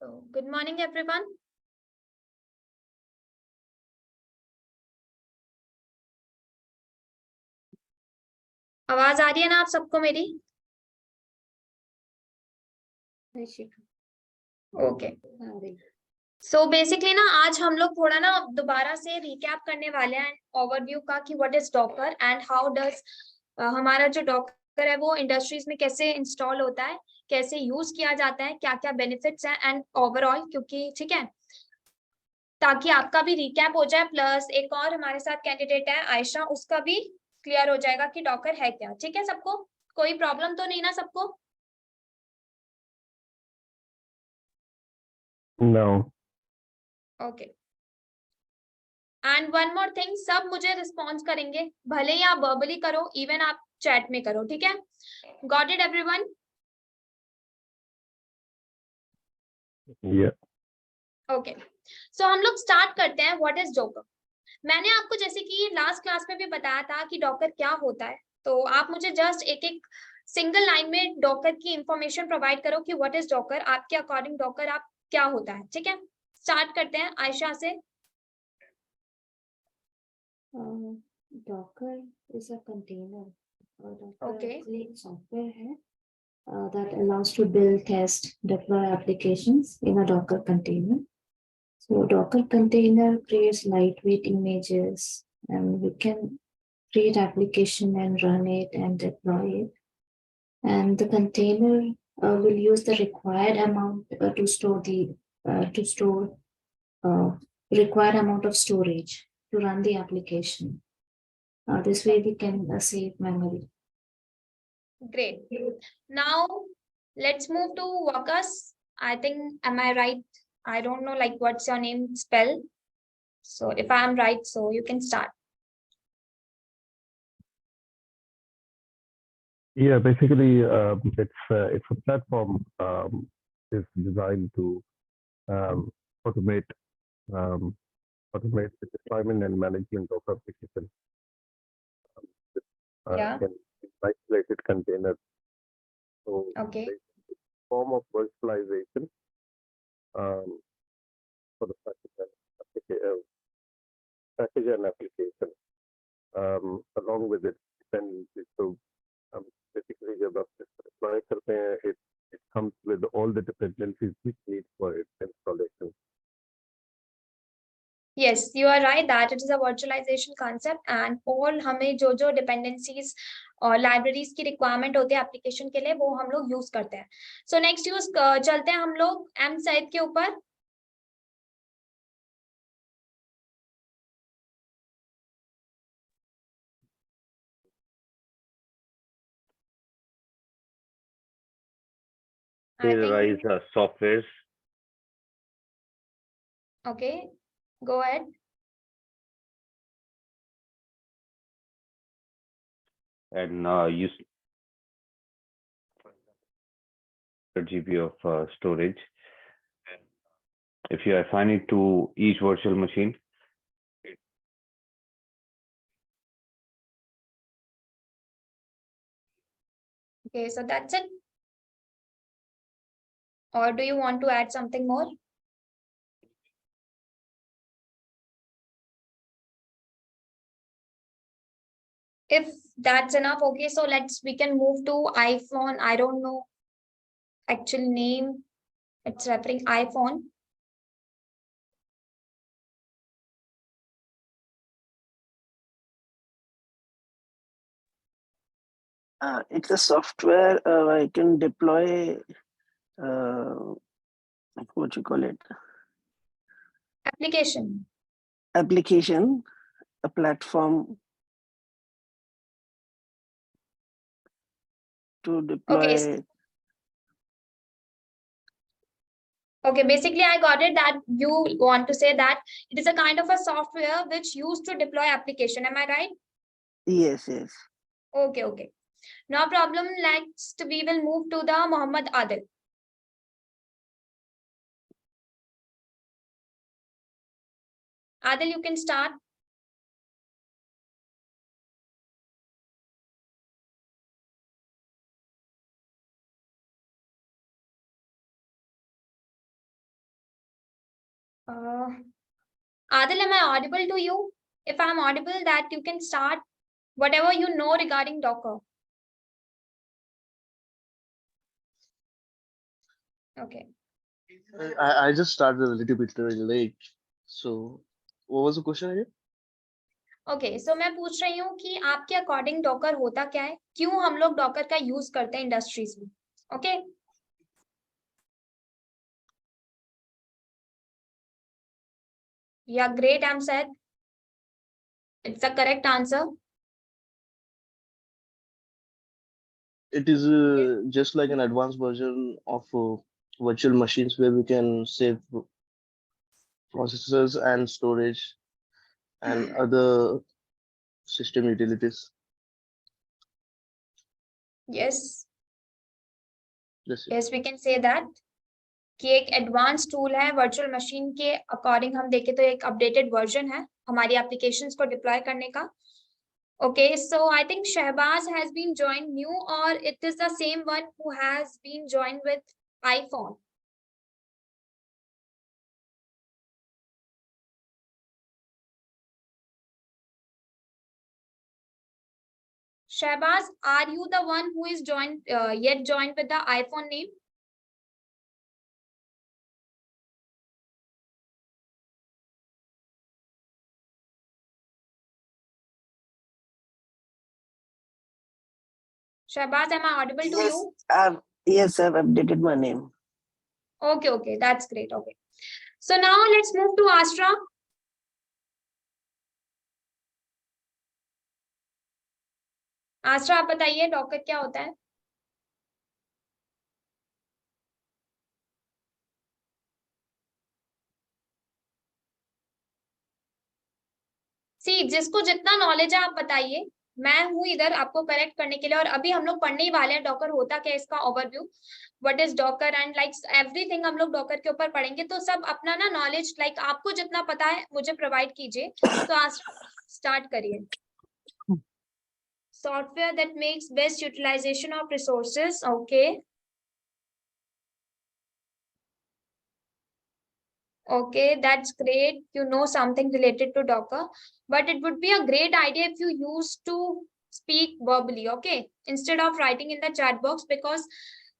So, good morning, everyone. आवाज आ रही है ना आप सबको मेरी? ओके। सो बेसिकली ना आज हम लोग थोड़ा ना दोबारा से रिकैप करने वाले हैं ओवरव्यू का कि what is Docker and how does हमारा जो डॉकर है वो इंडस्ट्रीज में कैसे इंस्टॉल होता है, कैसे यूज किया जाता है, क्या क्या बेनिफिट्स हैं एंड ओवरऑल, क्योंकि ठीक है ताकि आपका भी रिकैप हो जाए, प्लस एक और हमारे साथ कैंडिडेट है आयशा, उसका भी क्लियर हो जाएगा कि डॉकर है क्या। ठीक है, सबको कोई प्रॉब्लम तो नहीं ना सबको? No. Okay. And one more thing, सब मुझे रिस्पॉन्स करेंगे, भले ही आप वर्बली करो, इवन आप चैट में करो, ठीक है? Got it everyone? Yeah. Okay, so हम लोग स्टार्ट करते हैं। What is docker? मैंने आपको जैसे कि लास्ट क्लास में भी बताया था कि डॉकर क्या होता है, तो आप मुझे जस्ट एक एक सिंगल लाइन में डॉकर की इंफॉर्मेशन प्रोवाइड करो कि व्हाट इज डॉकर, आपके अकॉर्डिंग डॉकर आप क्या होता है। ठीक है, स्टार्ट करते हैं आयशा से। Docker is a container. Docker Okay. actually एक software है that allows to build, test, deploy applications in a Docker container. So Docker container creates lightweight images, and we can create application and run it and deploy it. And the container will use the required amount to store required amount of storage to run the application. This way we can save memory. Great. Now let's move to Wakas. I think, am I right? I don't know like what's your name spell. So if I'm right, so you can start. Yeah, basically, it's a platform is designed to um, automate automate the deployment and management of applications. Yeah. Can be isolated containers. So Okay. it's a form of virtualization for the package and application. Along with it, dependencies. So basically, जब आप deploy करते हैं, it comes with all the dependencies which need for its installation. Yes, you are right that it is a virtualization concept and all हमें जो जो dependencies और libraries की requirement होती है application के लिए वो हम लोग use करते हैं. So next use चलते हैं हम लोग M Said के ऊपर. Rise softwares. Okay, go ahead. And use GB of storage. If you assign it to each virtual machine, Okay, so that's it. Or do you want to add something more? If that's enough, okay, so we can move to iPhone. I don't know actual name. It's referring iPhone. It's a software I can deploy what you call it, Application. application, a platform to deploy. Okay, basically I got it that you want to say that it is a kind of a software which used to deploy application. Am I right? Yes. Okay. No problem. Next, we will move to the Muhammad Adil. Adil, you can start. Adil, am I audible to you? If I'm audible, that you can start whatever you know regarding Docker. Okay. I just started a little bit late. So, what was the question again? Okay so मैं पूछ रही हूँ कि आपके according Docker होता क्या है, क्यों हम लोग डॉकर का यूज करते हैं इंडस्ट्रीज में. ओके या great, I am said it's the correct answer. It is just like an advanced version of virtual machines where we can save processors and storage and other system utilities. Yes That's it. Yes we can say that कि एक advance tool है virtual machine के according. हम देखें तो एक updated version है हमारी एप्लीकेशंस को डिप्लॉय करने का. Okay, so I think Shehbaz has been joined new, or it is the same one who has been joined with iPhone. Shehbaz, are you the one who is joined yet joined with the iPhone name? Shehbaz, am I audible to Yes, you? I've updated my name. Okay, that's great. Okay, so now let's move to Astra. Astra, आप बताइए Docker क्या होता है. सी जिसको जितना knowledge है आप बताइए, मैं हूं इधर आपको करेक्ट करने के लिए. और अभी हम लोग पढ़ने ही वाले हैं डॉकर होता क्या है, इसका overview, what is Docker and like everything हम लोग डॉकर के ऊपर पढ़ेंगे. तो सब अपना ना नॉलेज लाइक आपको जितना पता है मुझे प्रोवाइड कीजिए. तो आज स्टार्ट करिए. Software that makes best utilization of resources. Okay Okay, that's great. You know something related to Docker, but it would be a great idea if you used to speak verbally, okay, instead of writing in the chat box. Because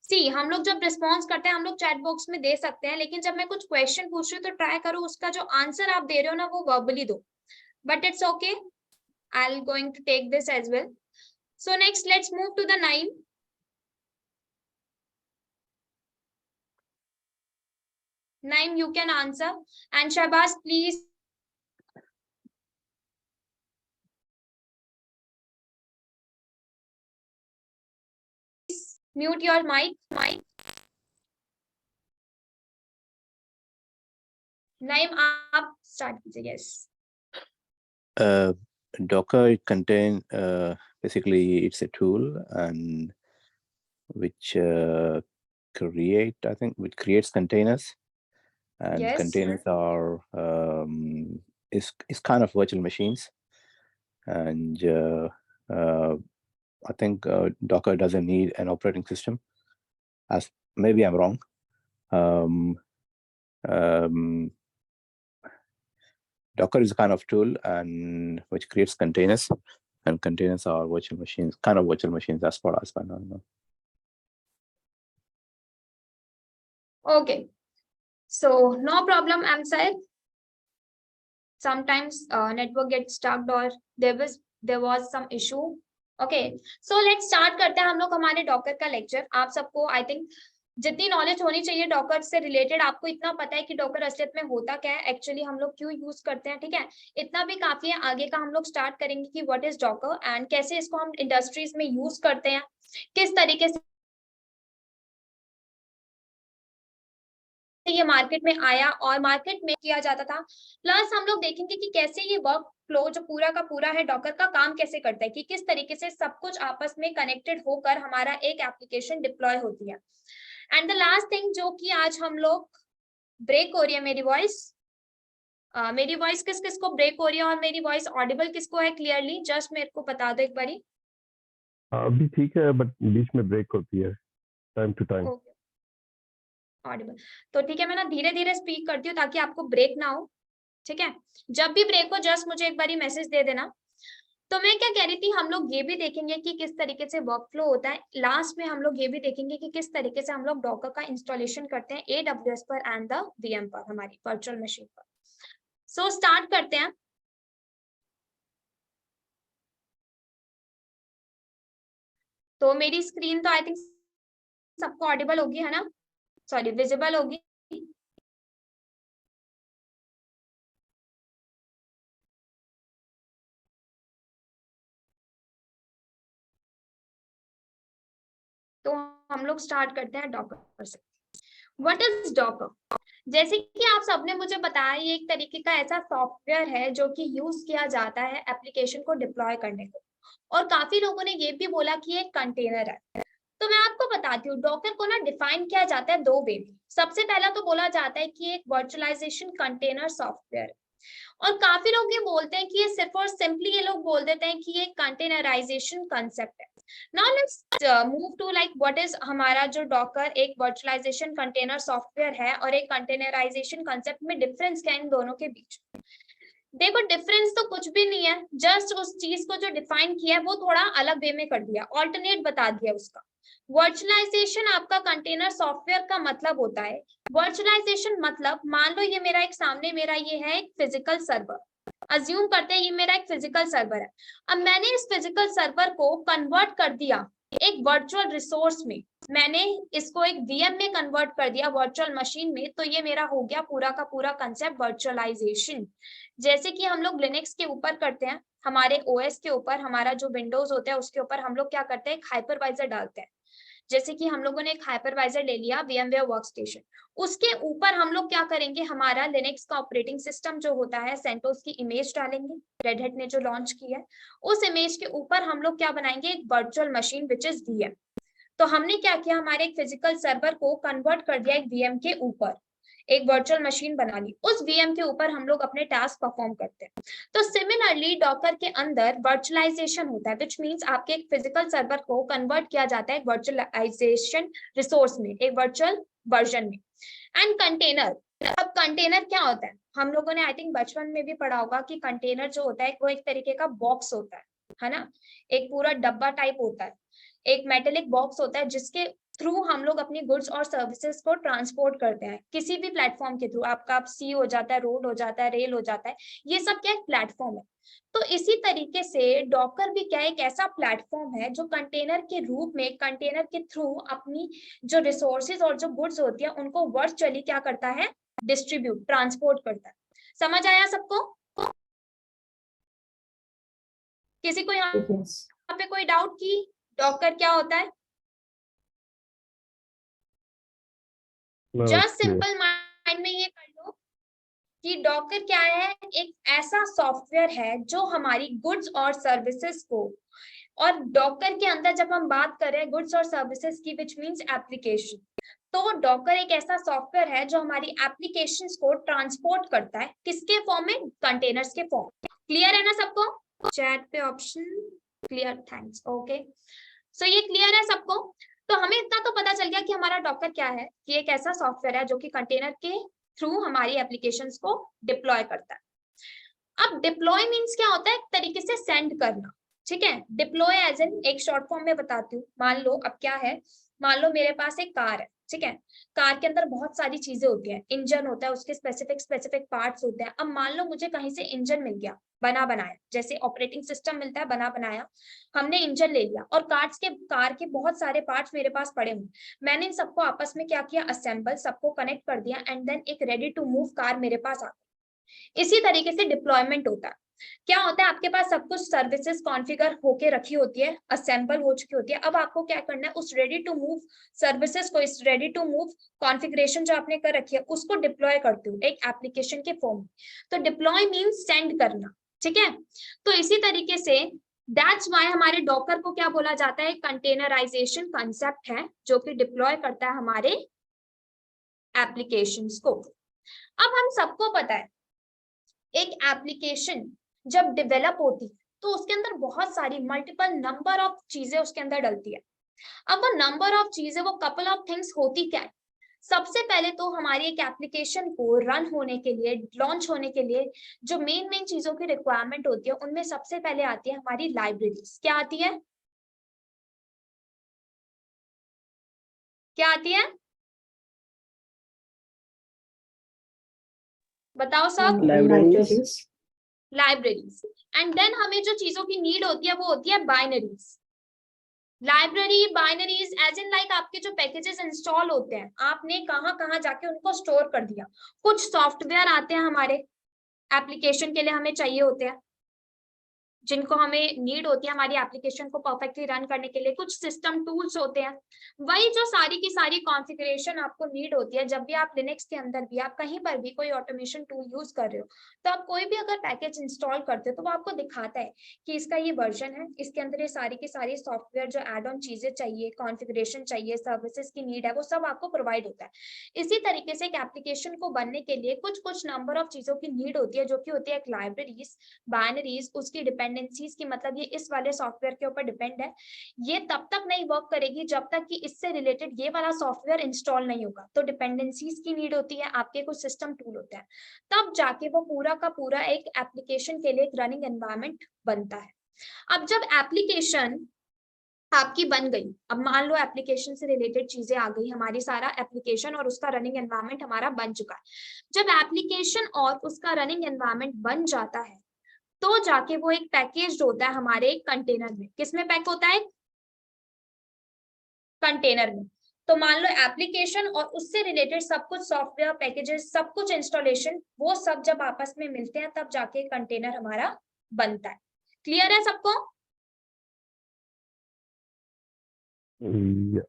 see, हम लोग जब response करते हैं हम लोग chat box में दे सकते हैं, लेकिन जब मैं कुछ क्वेश्चन पूछ रही हूँ तो ट्राई करो उसका जो आंसर आप दे रहे हो ना वो वर्बली दो. But it's okay, I am going to take this as well. So next let's move to the Naim. Naim, you can answer. And Shahbaz, please. Mute your mic. Naim, आप start कीजिए. Yes. Docker it contain basically it's a tool and which creates containers, and Yes. containers are is kind of virtual machines, and I think Docker doesn't need an operating system. As maybe I'm wrong. Docker is a kind of tool and which creates containers, and containers are virtual machines, kind of virtual machines as far as I know. Okay. So no problem, I'm sorry. Sometimes network gets stuck or there was some issue. Okay. So let's start करते हैं हम लोग हमारे Docker का lecture. आप सबको I think जितनी knowledge होनी चाहिए डॉकर से रिलेटेड, आपको इतना पता है कि डॉकर असलियत में होता क्या है, एक्चुअली हम लोग क्यों यूज करते हैं. ठीक है, इतना भी काफी है. आगे का हम लोग स्टार्ट करेंगे कि व्हाट इज डॉकर एंड कैसे इसको हम इंडस्ट्रीज में यूज करते हैं, किस तरीके से ये मार्केट में आया और मार्केट में किया जाता था. प्लस हम लोग देखेंगे कि कैसे ये वर्क फ्लो जो पूरा का पूरा है डॉकर का काम कैसे करता है, कि किस तरीके से सब कुछ आपस में कनेक्टेड होकर हमारा एक एप्लीकेशन डिप्लॉय होती है. एंड द लास्ट थिंग जो कि आज हम लोग ब्रेक हो रही है मेरी वॉइस किस किस को ब्रेक हो रही है और मेरी वॉइस ऑडिबल किसको है क्लियरली, जस्ट मेरे को बता दो एक बारी. अभी ठीक है बट बीच में ब्रेक होती है टाइम टू टाइम. ऑडिबल। तो ठीक है, मैं ना धीरे धीरे स्पीक करती हूँ ताकि आपको ब्रेक ना हो, ठीक है। जब भी ब्रेक हो जस्ट मुझे एक बारी मैसेज दे देना। तो मैं क्या कह रही थी, हम लोग ये भी देखेंगे कि किस तरीके से वर्क फ्लो होता है। लास्ट में हम लोग ये भी देखेंगे कि किस तरीके से हम लोग डॉकर का इंस्टॉलेशन करते हैं AWS पर एंड द VM पर, हमारी वर्चुअल मशीन पर। सो स्टार्ट करते हैं। तो मेरी स्क्रीन तो आई थिंक सबको ऑडिबल होगी, है ना, सॉरी विजिबल होगी। तो हम लोग स्टार्ट करते हैं डॉकर से। What is Docker? जैसे कि आप सबने मुझे बताया, ये एक तरीके का ऐसा सॉफ्टवेयर है जो कि यूज किया जाता है एप्लीकेशन को डिप्लॉय करने को, और काफी लोगों ने ये भी बोला कि एक कंटेनर है। तो मैं आपको बताती हूँ, डॉकर को ना डिफाइन किया जाता है 2 वे में। सबसे पहला तो बोला जाता है कि एक वर्चुअलाइजेशन कंटेनर सॉफ्टवेयर है, और काफी लोग ये बोलते हैं कि ये सिर्फ और सिंपली ये लोग बोल देते हैं कि ये कंटेनराइजेशन कांसेप्ट है। Now let's move to like what is हमारा जो डॉकर एक वर्चुअलाइजेशन कंटेनर सॉफ्टवेयर है और एक कंटेनराइजेशन कांसेप्ट में डिफरेंस क्या है इन दोनों के बीच। देखो डिफरेंस तो कुछ भी नहीं है, जस्ट उस चीज को जो डिफाइन किया है वो थोड़ा अलग वे में कर दिया, ऑल्टरनेट बता दिया उसका। वर्चुअलाइजेशन आपका कंटेनर सॉफ्टवेयर का मतलब होता है, वर्चुअलाइजेशन मतलब मान लो ये मेरा एक सामने मेरा ये है एक फिजिकल सर्वर, अज्यूम करते हैं ये मेरा एक फिजिकल सर्वर है। अब मैंने इस फिजिकल सर्वर को कन्वर्ट कर दिया एक वर्चुअल रिसोर्स में, मैंने इसको एक VM में कन्वर्ट कर दिया वर्चुअल मशीन में, तो ये मेरा हो गया पूरा का पूरा कंसेप्ट वर्चुअलाइजेशन। जैसे कि हम लोग लिनक्स के ऊपर करते हैं, हमारे OS के ऊपर, हमारा जो विंडोज होता है उसके ऊपर हम लोग क्या करते हैं, एक हाइपरवाइजर डालते हैं। जैसे कि हम लोगों ने एक हाइपरवाइजर ले लिया VMware वर्कस्टेशन, उसके ऊपर हम लोग क्या करेंगे, हमारा लिनक्स का ऑपरेटिंग सिस्टम जो होता है सेंटोस की इमेज डालेंगे, रेड हैट ने जो लॉन्च की है, उस इमेज के ऊपर हम लोग क्या बनाएंगे, एक virtual machine which is VM। तो हमने क्या किया, हमारे एक फिजिकल सर्वर को कन्वर्ट कर दिया एक VM के ऊपर, एक वर्चुअल मशीन बना ली, उस VM के ऊपर हम लोग अपने टास्क परफॉर्म करते हैं। तो सिमिलरली डॉकर के अंदर वर्चुअलाइजेशन होता है, व्हिच मींस आपके एक फिजिकल सर्वर को कन्वर्ट किया जाता है एक वर्चुअलाइजेशन रिसोर्स में, एक वर्चुअल वर्जन में। एंड कंटेनर, अब कंटेनर क्या होता है, हम लोगों ने आई थिंक बचपन में भी पढ़ा होगा कि कंटेनर जो होता है वो एक तरीके का बॉक्स होता है ना, एक पूरा डब्बा टाइप होता है, एक मेटेलिक बॉक्स होता है जिसके थ्रू हम लोग अपनी गुड्स और सर्विसेज को ट्रांसपोर्ट करते हैं किसी भी प्लेटफॉर्म के थ्रू। आपका सी हो जाता है, रोड हो जाता है, रेल हो जाता है, ये सब क्या एक प्लेटफॉर्म है। तो इसी तरीके से डॉकर भी क्या एक ऐसा प्लेटफॉर्म है जो कंटेनर के रूप में, कंटेनर के थ्रू अपनी जो रिसोर्सेज और जो गुड्स होती है उनको वर्चुअली क्या करता है, डिस्ट्रीब्यूट, ट्रांसपोर्ट करता है। समझ आया सबको? किसी को यहाँ पे कोई डाउट कि डॉकर क्या होता है? जस्ट सिंपल माइंड में ये कर लो कि डॉकर क्या है, एक ऐसा सॉफ्टवेयर है जो हमारी गुड्स और सर्विसेज को, और डॉकर के अंदर जब हम बात कर रहे हैं गुड्स और सर्विसेज की विच मींस एप्लीकेशन, तो डॉकर एक ऐसा सॉफ्टवेयर है जो हमारी एप्लीकेशंस को ट्रांसपोर्ट करता है, किसके फॉर्म में, कंटेनर्स के फॉर्म। क्लियर है ना सबको? चैट पे ऑप्शन क्लियर, थैंक्स, ओके। सो ये क्लियर है सबको? तो हमें इतना तो पता चल गया कि हमारा डॉकर क्या है, कि एक ऐसा सॉफ्टवेयर है जो कि कंटेनर के थ्रू हमारी एप्लीकेशंस को डिप्लॉय करता है। अब डिप्लॉय मींस क्या होता है, एक तरीके से सेंड करना, ठीक है। डिप्लॉय एज इन एक शॉर्ट फॉर्म में बताती हूँ। मान लो अब क्या है, मान लो मेरे पास एक कार है, ठीक है, कार के अंदर बहुत सारी चीजें होती हैं, इंजन होता है, उसके स्पेसिफिक पार्ट्स होते हैं। अब मान लो मुझे कहीं से इंजन मिल गया बना बनाया, जैसे ऑपरेटिंग सिस्टम मिलता है बना बनाया, हमने इंजन ले लिया और कार के बहुत सारे पार्ट्स मेरे पास पड़े हुए, मैंने इन सबको आपस में क्या किया, असेंबल, सबको कनेक्ट कर दिया, एंड देन एक रेडी टू मूव कार मेरे पास आ गई। इसी तरीके से डिप्लॉयमेंट होता है। क्या होता है, आपके पास सब कुछ सर्विसेज कॉन्फ़िगर होके रखी होती है, असेंबल हो चुकी होती है, अब आपको क्या करना है, उस रेडी टू मूव सर्विसेज को, इस रेडी टू मूव कॉन्फ़िगरेशन जो आपने कर रखी है उसको डिप्लॉय करते हो एक एप्लीकेशन के फॉर्म में। तो डिप्लॉय मींस सेंड करना, ठीक है। तो इसी तरीके से दैट्स व्हाई हमारे डॉकर को क्या बोला जाता है, कंटेनराइजेशन कांसेप्ट है जो कि डिप्लॉय करता है हमारे एप्लीकेशंस को। अब हम सबको पता है एक एप्लीकेशन जब डेवलप होती है तो उसके अंदर बहुत सारी मल्टीपल नंबर ऑफ चीजें उसके अंदर डलती है। अब वो नंबर ऑफ चीजें, वो कपल ऑफ थिंग्स होती क्या है, सबसे पहले तो हमारी एक एप्लीकेशन को रन होने के लिए, लॉन्च होने के लिए जो मेन चीजों की रिक्वायरमेंट होती है, उनमें सबसे पहले आती है हमारी लाइब्रेरीज। क्या आती है? क्या आती है? बताओ सब। Libraries. लाइब्रेरीज। एंड देन हमें जो चीजों की नीड होती है वो होती है binaries. Library, binaries as in like आपके जो पैकेजेस इंस्टॉल होते हैं, आपने कहाँ कहाँ जाके उनको स्टोर कर दिया। कुछ सॉफ्टवेयर आते हैं हमारे एप्लीकेशन के लिए, हमें चाहिए होते हैं, जिनको हमें नीड होती है हमारी एप्लीकेशन को परफेक्टली रन करने के लिए। कुछ सिस्टम टूल्स होते हैं, वही जो सारी की सारी कॉन्फ़िगरेशन आपको नीड होती है। जब भी आप लिनक्स के अंदर भी, आप कहीं पर भी कोई ऑटोमेशन टूल यूज कर रहे हो, तो आप कोई भी अगर पैकेज इंस्टॉल करते हो तो वो आपको दिखाता है कि इसका ये वर्जन है, इसके अंदर ये सारी की सारी सॉफ्टवेयर जो एड ऑन चीजें चाहिए, कॉन्फ़िगरेशन चाहिए, सर्विसेज की नीड है, वो सब आपको प्रोवाइड होता है। इसी तरीके से एक एप्लीकेशन को बनने के लिए कुछ कुछ नंबर ऑफ चीजों की नीड होती है, जो कि होती है एक लाइब्रेरीज, बाइनरीज, उसकी डिपेंडेंसीज की, मतलब ये इस वाले सॉफ्टवेयर के ऊपर डिपेंड है, ये तब तक नहीं वर्क करेगी जब तक कि इससे रिलेटेड ये वाला सॉफ्टवेयर इंस्टॉल नहीं होगा। तो डिपेंडेंसीज की नीड होती है, आपके कुछ सिस्टम टूल होते हैं, तब जाके वो पूरा का पूरा एक एप्लीकेशन के लिए एक रनिंग एनवायरनमेंट बनता है। अब जब एप्लीकेशन आपकी बन गई, अब मान लो एप्लीकेशन से रिलेटेड चीजें आ गई, हमारी सारा एप्लीकेशन और उसका रनिंग एनवायरनमेंट हमारा बन चुका है। जब एप्लीकेशन और उसका रनिंग एनवायरनमेंट बन जाता है, तो जाके वो एक पैकेज होता है हमारे एक कंटेनर में। किसमें पैक होता है? कंटेनर में। तो मान लो एप्लीकेशन और उससे रिलेटेड सब कुछ सॉफ्टवेयर पैकेजेस, सब कुछ इंस्टॉलेशन, वो सब जब आपस में मिलते हैं, तब जाके कंटेनर हमारा बनता है। क्लियर है सबको? Yeah.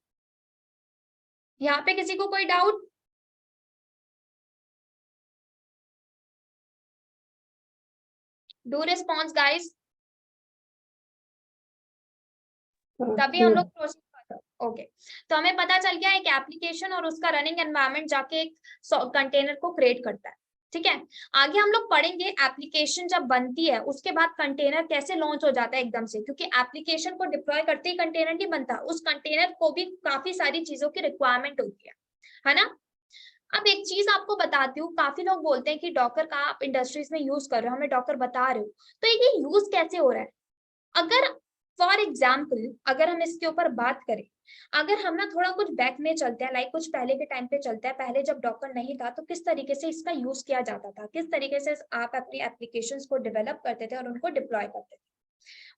यहाँ पे किसी को कोई डाउट? डू रिस्पॉन्स गाइस, तभी हम लोग प्रोसीड करते हैं। ओके, तो हमें पता चल गया एक एप्लीकेशन और उसका रनिंग एनवायरनमेंट जाके एक कंटेनर को क्रिएट करता है। ठीक है, आगे हम लोग पढ़ेंगे एप्लीकेशन जब बनती है उसके बाद कंटेनर कैसे लॉन्च हो जाता है एकदम से, क्योंकि एप्लीकेशन को डिप्लॉय करते ही कंटेनर नहीं बनता, उस कंटेनर को भी काफी सारी चीजों की रिक्वायरमेंट होती है ना। अब एक चीज आपको बताती हूँ, काफी लोग बोलते हैं कि डॉकर का आप इंडस्ट्रीज में यूज कर रहे हो, हमें डॉकर बता रहे हो, तो ये यूज कैसे हो रहा है? अगर फॉर एग्जाम्पल अगर हम इसके ऊपर बात करें, अगर हम ना थोड़ा कुछ बैक में चलते हैं, लाइक कुछ पहले के टाइम पे चलते हैं, पहले जब डॉकर नहीं था तो किस तरीके से इसका यूज किया जाता था, किस तरीके से आप अपनी एप्लीकेशंस को डेवलप करते थे और उनको डिप्लॉय करते थे,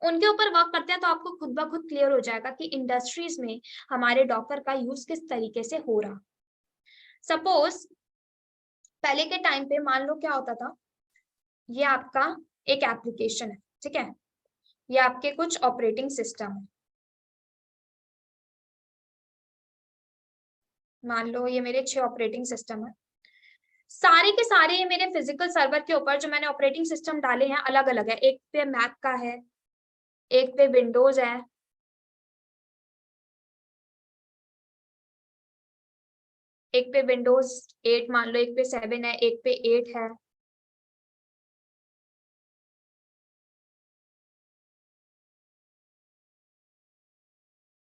उनके ऊपर वर्क करते हैं, तो आपको खुद ब खुद क्लियर हो जाएगा कि इंडस्ट्रीज में हमारे डॉकर का यूज किस तरीके से हो रहा। सपोज पहले के टाइम पे मान लो क्या होता था, ये आपका एक एप्लीकेशन है, ठीक है, ये आपके कुछ ऑपरेटिंग सिस्टम है, मान लो ये मेरे 6 ऑपरेटिंग सिस्टम है, सारे के सारे ये मेरे फिजिकल सर्वर के ऊपर जो मैंने ऑपरेटिंग सिस्टम डाले हैं अलग अलग है। एक पे मैक का है, एक पे विंडोज है, एक पे विंडोज 8 मान लो, एक पे 7 है, एक पे 8 है,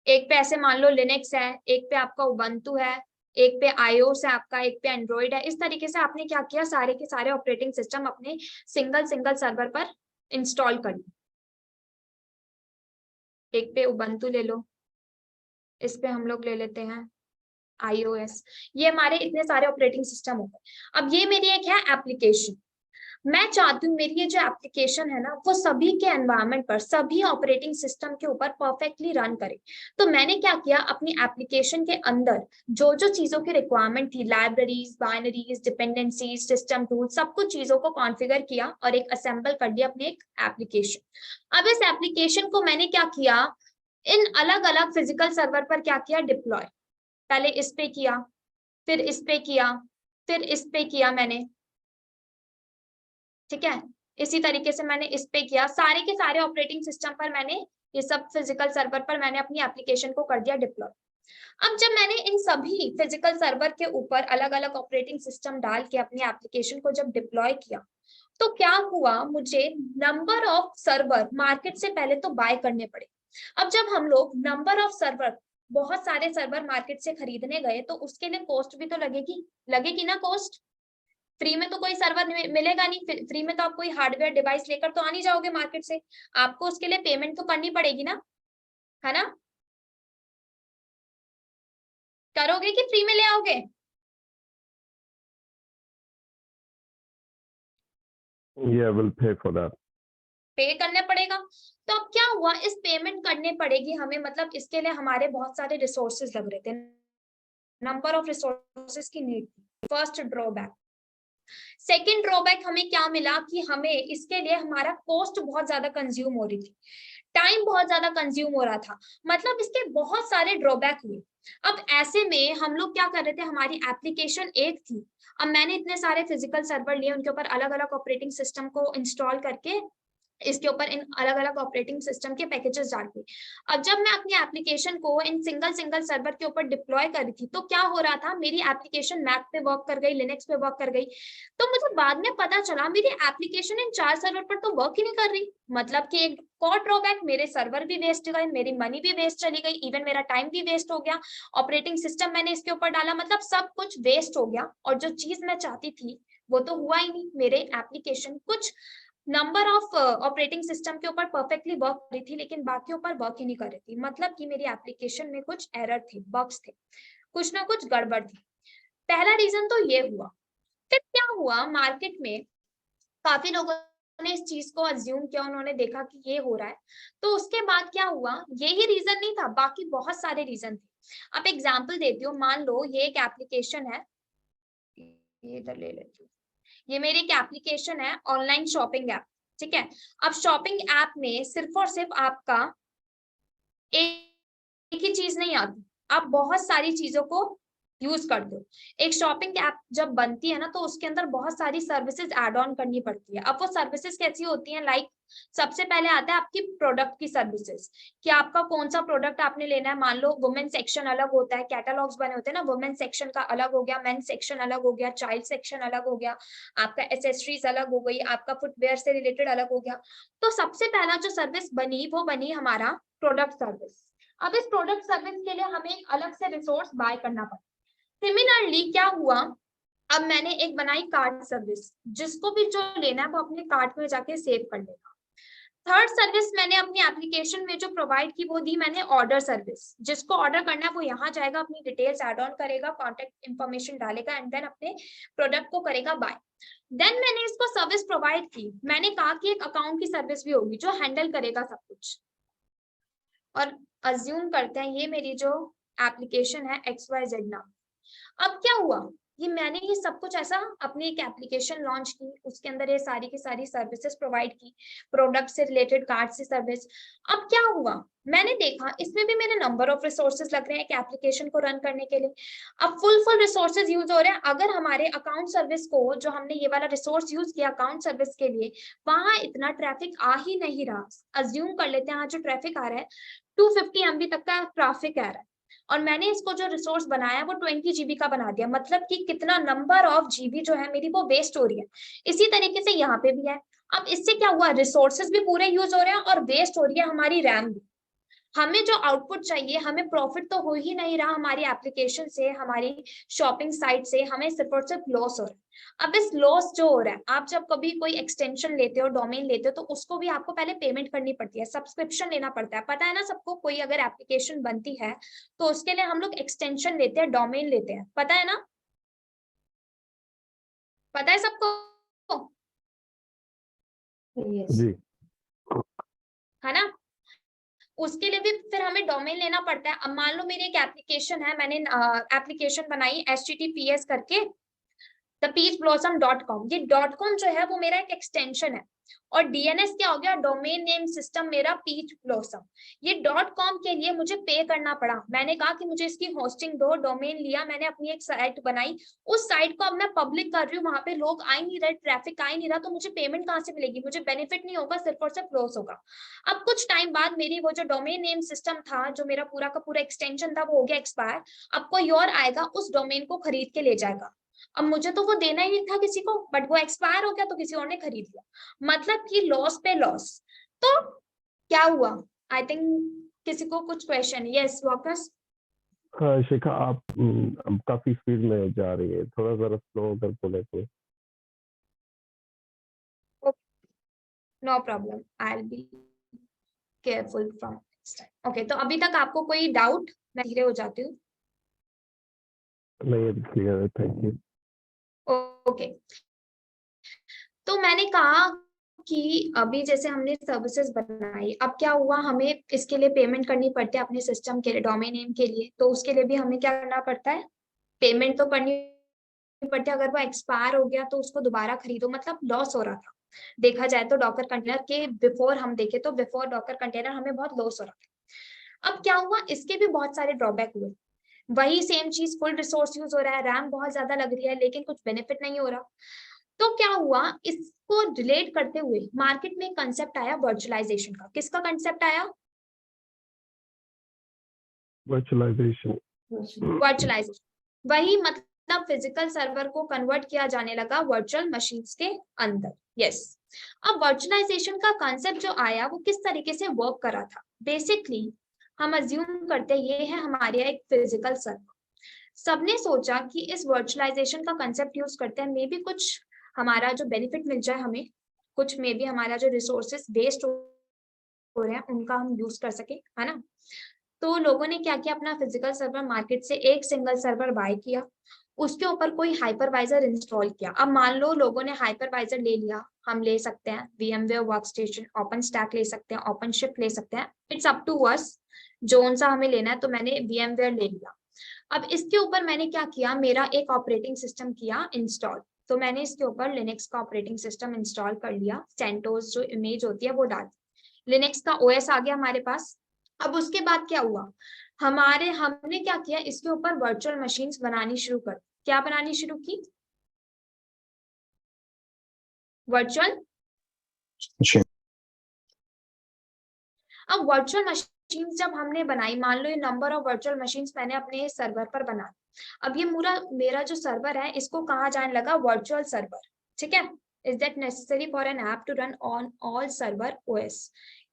एक पे ऐसे मान लो लिनक्स है, एक पे आपका उबंटू है, एक पे आईओएस है आपका, एक पे एंड्रॉइड है। इस तरीके से आपने क्या किया, सारे के सारे ऑपरेटिंग सिस्टम अपने सिंगल सिंगल सर्वर पर इंस्टॉल कर लिए। एक पे उबंटू ले लो, इस पे हम लोग ले लेते हैं आईओएस, ये हमारे इतने सारे ऑपरेटिंग सिस्टम हो गए। अब ये मेरी एक है एप्लीकेशन, मैं चाहती हूँ मेरी ये जो एप्लीकेशन है ना वो सभी के एनवायरनमेंट पर, सभी ऑपरेटिंग सिस्टम के ऊपर परफेक्टली रन करे। तो मैंने क्या किया, अपनी एप्लीकेशन के अंदर जो जो चीजों की रिक्वायरमेंट थी, libraries, binaries, dependencies, system tool, सब कुछ चीजों को कॉन्फ़िगर किया और एक असेंबल कर दिया अपनी एक एप्लीकेशन। अब इस एप्लीकेशन को मैंने क्या किया, इन अलग अलग फिजिकल सर्वर पर क्या किया, डिप्लॉय। पहले इस पे किया, फिर इस पे किया, फिर इस पे किया मैंने, ठीक है, इसी तरीके से मैंने इस पे किया, सारे के सारे ऑपरेटिंग सिस्टम पर मैंने ये सब फिजिकल सर्वर पर मैंने अपनी एप्लीकेशन को कर दिया डिप्लॉय। अब जब मैंने इन सभी फिजिकल सर्वर के ऊपर अलग अलग ऑपरेटिंग सिस्टम डाल के अपनी एप्लीकेशन को जब डिप्लॉय किया, तो क्या हुआ, मुझे नंबर ऑफ सर्वर मार्केट से पहले तो बाय करने पड़े। अब जब हम लोग नंबर ऑफ सर्वर बहुत सारे सर्वर मार्केट से खरीदने गए तो उसके लिए कॉस्ट भी तो लगेगी ना कॉस्ट। फ्री में तो कोई सर्वर मिलेगा नहीं, फ्री में तो आप कोई हार्डवेयर डिवाइस लेकर तो आ नहीं जाओगे मार्केट से, आपको उसके लिए पेमेंट तो करनी पड़ेगी ना, है ना? करोगे कि फ्री में ले आओगे? Yeah, we'll pay for that. पे करने पड़ेगा। तो अब क्या हुआ, इस पेमेंट करने पड़ेगी हमें, मतलब इसके लिए हमारे बहुत सारे रिसोर्सेज लग रहे थे, नंबर ऑफ रिसोर्सेज की नीड थी। First drawback. सेकेंड ड्रॉबैक हमें क्या मिला कि हमें इसके लिए हमारा कॉस्ट बहुत ज्यादा कंज्यूम हो रही थी, टाइम बहुत ज्यादा कंज्यूम हो रहा था, मतलब इसके बहुत सारे ड्रॉबैक हुए। अब ऐसे में हम लोग क्या कर रहे थे, हमारी एप्लीकेशन एक थी, अब मैंने इतने सारे फिजिकल सर्वर लिए, उनके ऊपर अलग अलग ऑपरेटिंग सिस्टम को इंस्टॉल करके इसके ऊपर इन अलग अलग ऑपरेटिंग सिस्टम के पैकेजेस डाल के, अब जब मैं अपनी एप्लीकेशन को इन सिंगल सर्वर के ऊपर डिप्लॉय कर रही थी तो क्या हो रहा था, मेरी एप्लीकेशन मैक पे वर्क कर गई, लिनक्स पे वर्क कर गई, तो मुझे बाद में पता चला मेरी एप्लीकेशन इन 4 सर्वर पर तो वर्क ही नहीं कर रही। मतलब कि एक और ड्रॉबैक, मेरे सर्वर भी वेस्ट गए, मेरी मनी भी वेस्ट चली गई, इवन मेरा टाइम भी वेस्ट हो गया, ऑपरेटिंग सिस्टम मैंने इसके ऊपर डाला, मतलब सब कुछ वेस्ट हो गया, और जो चीज मैं चाहती थी वो तो हुआ ही नहीं। मेरे एप्लीकेशन कुछ नंबर ऑफ ऑपरेटिंग सिस्टम के ऊपर परफेक्टली वर्क कर रही थी, लेकिन बाकी ऊपर वर्क ही नहीं कर रही थी, मतलब कि मेरी एप्लीकेशन में कुछ एरर थी, बग्स थे, कुछ ना कुछ गड़बड़ थी। पहला रीजन तो ये हुआ। फिर क्या हुआ, मार्केट में काफी लोगों ने इस चीज को अज्यूम किया, उन्होंने देखा कि ये हो रहा है, तो उसके बाद क्या हुआ, यही रीजन नहीं था, बाकी बहुत सारे रीजन थे। अब एग्जांपल देती हूँ, मान लो ये एक एप्लीकेशन है, ये इधर ले लेती हूँ, ये मेरी एक एप्लीकेशन है ऑनलाइन शॉपिंग ऐप, ठीक है। अब शॉपिंग ऐप में सिर्फ और सिर्फ आपका एक ही चीज नहीं आती, आप बहुत सारी चीजों को यूज करते हो। एक शॉपिंग ऐप जब बनती है ना, तो उसके अंदर बहुत सारी सर्विसेज ऐड ऑन करनी पड़ती है। अब वो सर्विसेज कैसी होती हैं, लाइक सबसे पहले आता है आपकी प्रोडक्ट की सर्विसेज, कि आपका कौन सा प्रोडक्ट आपने लेना है। मान लो वुमेन सेक्शन अलग होता है, कैटलॉग्स बने होते हैं ना, वुमेन सेक्शन का अलग हो गया, मेन सेक्शन अलग हो गया, चाइल्ड सेक्शन अलग हो गया, आपका एसेसरीज अलग हो गई, आपका फुटवेयर से रिलेटेड अलग हो गया। तो सबसे पहला जो सर्विस बनी वो बनी हमारा प्रोडक्ट सर्विस। अब इस प्रोडक्ट सर्विस के लिए हमें एक अलग से रिसोर्स बाय करना पड़ता। सिमिलरली क्या हुआ, अब मैंने एक बनाई कार्ट सर्विस, जिसको भी जो लेना है वो अपने कार्ट में जाके सेव कर लेगा। थर्ड सर्विस मैंने अपनी एप्लीकेशन में जो प्रोवाइड की वो दी मैंने ऑर्डर सर्विस, जिसको ऑर्डर करना है वो यहाँ जाएगा, अपनी डिटेल्स ऐड ऑन करेगा, कॉन्टेक्ट इन्फॉर्मेशन डालेगा, एंड देन अपने प्रोडक्ट को करेगा बाय। देन मैंने इसको सर्विस प्रोवाइड की, मैंने कहा कि एक अकाउंट की सर्विस भी होगी जो हैंडल करेगा सब कुछ। और अज्यूम करते हैं ये मेरी जो एप्लीकेशन है XYZ नाम। अब क्या हुआ, ये सब कुछ ऐसा अपनी एक एप्लीकेशन लॉन्च की, उसके अंदर ये सारी की सारी सर्विसेज प्रोवाइड की, प्रोडक्ट से रिलेटेड, कार्ड से सर्विस। अब क्या हुआ, मैंने देखा इसमें भी मेरे नंबर ऑफ रिसोर्सेज लग रहे हैं एक एप्लीकेशन को रन करने के लिए। अब फुल रिसोर्सेज यूज हो रहे हैं। अगर हमारे अकाउंट सर्विस को, जो हमने ये वाला रिसोर्स यूज किया अकाउंट सर्विस के लिए, वहां इतना ट्रैफिक आ ही नहीं रहा, अज्यूम कर लेते हैं यहाँ जो ट्रैफिक आ रहा है 250 MB तक का ट्रैफिक आ रहा है, और मैंने इसको जो रिसोर्स बनाया वो 20 GB का बना दिया, मतलब कि कितना नंबर ऑफ जीबी जो है मेरी वो वेस्ट हो रही है। इसी तरीके से यहाँ पे भी है। अब इससे क्या हुआ, रिसोर्सेज भी पूरे यूज हो रहे हैं और वेस्ट हो रही है हमारी रैम भी। हमें जो आउटपुट चाहिए, हमें प्रॉफिट तो हो ही नहीं रहा हमारी एप्लीकेशन से, हमारी शॉपिंग साइट से, हमें सिर्फ और सिर्फ लॉस हो रहा है। अब इस लॉस जो हो रहा है, आप जब कभी कोई एक्सटेंशन लेते हो, डोमेन लेते हो, तो उसको भी आपको पहले पेमेंट करनी पड़ती है, सब्सक्रिप्शन लेना पड़ता है, पता है ना सबको। कोई अगर एप्लीकेशन बनती है तो उसके लिए हम लोग एक्सटेंशन लेते हैं, डोमेन लेते हैं, पता है ना, पता है सबको, Yes. जी, है ना। उसके लिए भी फिर हमें डोमेन लेना पड़ता है। अब मान लो मेरी एक एप्लीकेशन है, मैंने एप्लीकेशन बनाई https करके thepeachblossom.com। ये .com जो है वो मेरा एक एक्सटेंशन है, और DNS क्या हो गया, डोमेन नेम सिस्टम मेरा पीच ब्लॉसम। ये .com के लिए मुझे पे करना पड़ा। मैंने कहा कि मुझे इसकी होस्टिंग दो, डोमेन लिया, मैंने अपनी एक साइट बनाई, उस साइट को अब मैं पब्लिक कर रही हूँ, वहां पे लोग आ ही नहीं रहे, ट्रैफिक आ ही नहीं रहा, तो मुझे पेमेंट कहाँ से मिलेगी, मुझे बेनिफिट नहीं होगा, सिर्फ और सिर्फ लॉस होगा। अब कुछ टाइम बाद मेरी वो जो डोमेन नेम सिस्टम था, जो मेरा पूरा का पूरा एक्सटेंशन था, वो हो गया एक्सपायर। अब कोई और आएगा, उस डोमेन को खरीद के ले जाएगा। अब मुझे तो वो देना ही नहीं था किसी को, बट वो एक्सपायर हो गया तो किसी और ने खरीद लिया, मतलब कि लॉस पे लॉस। तो क्या हुआ, आई थिंक किसी को कुछ क्वेश्चन? यस वापस हाँ शिखा, आप काफी स्पीड में जा रही है, थोड़ा जरा स्लो अगर बोले तो। No problem, I will be careful from next time. Okay, तो अभी तक आपको कोई डाउट? मैं धीरे हो जाती हूँ। नहीं, अभी क्लियर है, थैंक यू। ओके, तो मैंने कहा कि अभी जैसे हमने सर्विसेज बनाई, अब क्या हुआ, हमें इसके लिए पेमेंट करनी पड़ती है अपने सिस्टम के लिए, डोमेन नेम के लिए। तो उसके लिए भी हमें क्या करना पड़ता है, पेमेंट तो करनी पड़ती है। अगर वो एक्सपायर हो गया तो उसको दोबारा खरीदो, मतलब लॉस हो रहा था। देखा जाए तो डॉकर कंटेनर के बिफोर हम देखे तो बिफोर डॉकर कंटेनर हमें बहुत लॉस हो रहा था। अब क्या हुआ, इसके भी बहुत सारे ड्रॉबैक हुए। वही सेम चीज, फुल रिसोर्स यूज हो रहा है, रैम बहुत ज्यादा लग रही है, लेकिन कुछ बेनिफिट नहीं हो रहा। तो क्या हुआ, इसको रिलेट करते हुए मार्केट में कंसेप्ट आया वर्चुअलाइजेशन का। किसका कंसेप्ट आया? वर्चुअलाइजेशन। वर्चुअलाइजेशन, वही मतलब फिजिकल सर्वर को कन्वर्ट किया जाने लगा वर्चुअल मशीन्स के अंदर। यस, अब वर्चुअलाइजेशन का कंसेप्ट जो आया वो किस तरीके से वर्क कर रहा था। बेसिकली हम अज्यूम करते ये है हमारे एक फिजिकल सर्वर। सबने सोचा कि इस वर्चुअलाइजेशन का कंसेप्ट यूज करते हैं, मे बी कुछ हमारा जो बेनिफिट मिल जाए हमें, कुछ मे बी हमारा जो रिसोर्सेस वेस्ट हो रहे हैं उनका हम यूज कर सके, है ना। तो लोगों ने क्या किया, अपना फिजिकल सर्वर मार्केट से एक सिंगल सर्वर बाय किया, उसके ऊपर कोई हाइपरवाइजर इंस्टॉल किया। अब मान लो लोगों ने हाइपरवाइजर ले लिया, हम ले सकते हैं VMware वर्कस्टेशन, ओपन स्टैक ले सकते हैं, ओपन शिफ्ट ले सकते हैं, इट्स अप टू अस जोन सा हमें लेना है। तो मैंने VMware ले लिया। अब इसके ऊपर मैंने क्या किया, मेरा एक ऑपरेटिंग सिस्टम किया इंस्टॉल। तो मैंने इसके ऊपर लिनक्स का ऑपरेटिंग सिस्टम इंस्टॉल कर लिया, सेंटोस जो इमेज होती है वो डाल, लिनक्स का OS आ गया हमारे पास। अब उसके बाद क्या हुआ, हमने क्या किया, इसके ऊपर वर्चुअल मशीन्स बनानी शुरू कर। क्या बनानी शुरू की? वर्चुअल। अब वर्चुअल मशीन्स जब हमने बनाई, मान लो ये नंबर ऑफ वर्चुअल मशीन्स मैंने अपने सर्वर पर बना। अब ये मेरा जो सर्वर है इसको कहा जाने लगा वर्चुअल सर्वर। ठीक है, is that necessary for an app to run on all server OS?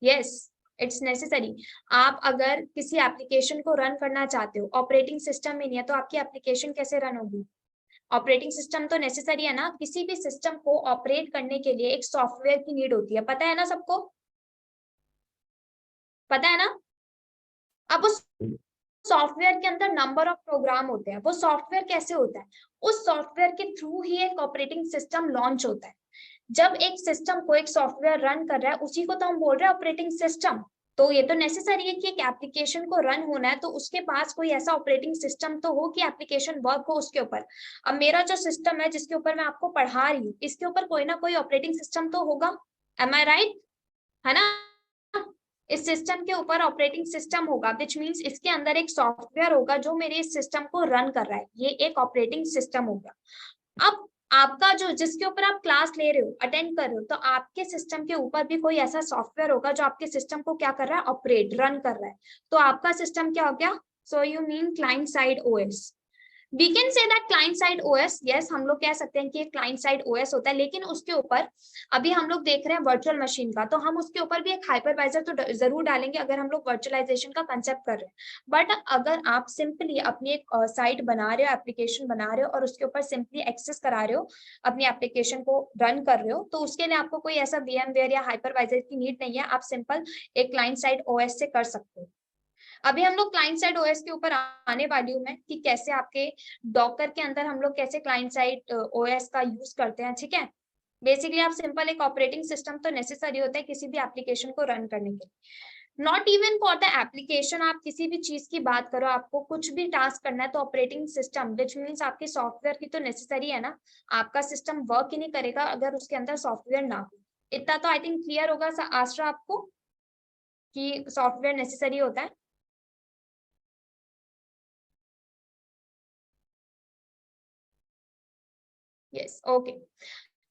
Yes, it's necessary. आप अगर किसी एप्लीकेशन को रन करना चाहते हो, ऑपरेटिंग सिस्टम में नहीं है, तो आपकी एप्लीकेशन कैसे रन होगी? ऑपरेटिंग सिस्टम तो नेसेसरी है ना। किसी भी सिस्टम को ऑपरेट करने के लिए एक सॉफ्टवेयर की नीड होती है, पता है ना सबको, पता है ना। अब उस सॉफ्टवेयर के अंदर नंबर ऑफ प्रोग्राम होते हैं। वो सॉफ्टवेयर कैसे होता है, उस सॉफ्टवेयर के थ्रू ही एक ऑपरेटिंग सिस्टम लॉन्च होता है। जब एक सिस्टम को एक सॉफ्टवेयर रन कर रहा है, उसी को तो हम बोल रहे हैं ऑपरेटिंग सिस्टम। तो ये तो नेसेसरी है कि एक एप्लीकेशन को रन होना है तो उसके पास कोई ऐसा ऑपरेटिंग सिस्टम तो हो कि एप्लीकेशन वर्क हो उसके ऊपर। अब मेरा जो सिस्टम है जिसके ऊपर मैं आपको पढ़ा रही हूँ, इसके ऊपर कोई ना कोई ऑपरेटिंग सिस्टम तो होगा, एम आई राइट, है ना। इस सिस्टम के ऊपर ऑपरेटिंग सिस्टम होगा, विच मीन्स इसके अंदर एक सॉफ्टवेयर होगा जो मेरे इस सिस्टम को रन कर रहा है, ये एक ऑपरेटिंग सिस्टम होगा। अब आपका जो जिसके ऊपर आप क्लास ले रहे हो, अटेंड कर रहे हो, तो आपके सिस्टम के ऊपर भी कोई ऐसा सॉफ्टवेयर होगा जो आपके सिस्टम को क्या कर रहा है, ऑपरेट, रन कर रहा है। तो आपका सिस्टम क्या हो गया, so you mean client side OS। We can say that client side OS, yes, हम लोग कह सकते हैं कि एक client side OS होता है, लेकिन उसके ऊपर अभी हम लोग देख रहे हैं वर्चुअल मशीन का, तो हम उसके ऊपर भी एक हाइपरवाइजर तो जरूर डालेंगे अगर हम लोग वर्चुअलाइजेशन का कंसेप्ट कर रहे हैं। बट अगर आप सिंपली अपनी एक साइट बना रहे हो, एप्लीकेशन बना रहे हो और उसके ऊपर सिंपली एक्सेस करा रहे हो, अपनी एप्लीकेशन को रन कर रहे हो, तो उसके लिए आपको कोई ऐसा VMware या हाइपरवाइजर की नीड नहीं है। आप सिंपल एक क्लाइंट साइड OS से कर सकते हो। अभी हम लोग क्लाइंट साइड OS के ऊपर आने वाली हूँ मैं, कि कैसे आपके डॉकर के अंदर हम लोग कैसे क्लाइंट साइड OS का यूज करते हैं। ठीक है, बेसिकली आप सिंपल एक ऑपरेटिंग सिस्टम तो नेसेसरी होता है किसी भी एप्लीकेशन को रन करने के लिए। Not even for the application, आप किसी भी चीज की बात करो, आपको कुछ भी टास्क करना है तो ऑपरेटिंग सिस्टम, विच मीन्स आपके सॉफ्टवेयर की तो नेसेसरी है ना। आपका सिस्टम वर्क ही नहीं करेगा अगर उसके अंदर सॉफ्टवेयर ना हो। इतना तो आई थिंक क्लियर होगा आश्रा आपको कि सॉफ्टवेयर नेसेसरी होता है। Yes, okay.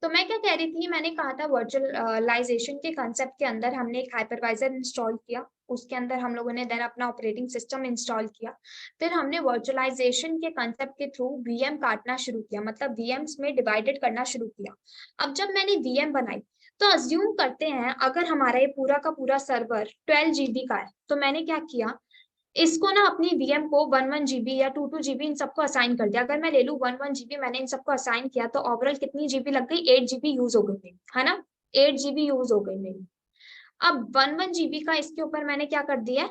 तो मैं क्या कह रही थी, मैंने कहा था वर्चुअलाइजेशन के कंसेप्ट के अंदर हमने एक हाइपरवाइजर इंस्टॉल किया, उसके अंदर हम लोगों ने देन अपना ऑपरेटिंग सिस्टम इंस्टॉल किया। फिर हमने वर्चुअलाइजेशन के कंसेप्ट के थ्रू VM काटना शुरू किया, मतलब VMs में डिवाइडेड करना शुरू किया। अब जब मैंने VM बनाई, तो अज्यूम करते हैं अगर हमारा ये पूरा का पूरा सर्वर 12 GB का है, तो मैंने क्या किया, इसको ना अपनी VM को 1 GB या 2 GB इन सबको असाइन कर दिया। अगर मैं ले लूँ 1 GB मैंने इन सबको असाइन किया तो ओवरऑल कितनी GB लग गई, 8 GB यूज हो गई मेरी, है ना, 8 GB यूज हो गई मेरी। अब 1 GB का इसके ऊपर मैंने क्या कर दिया है,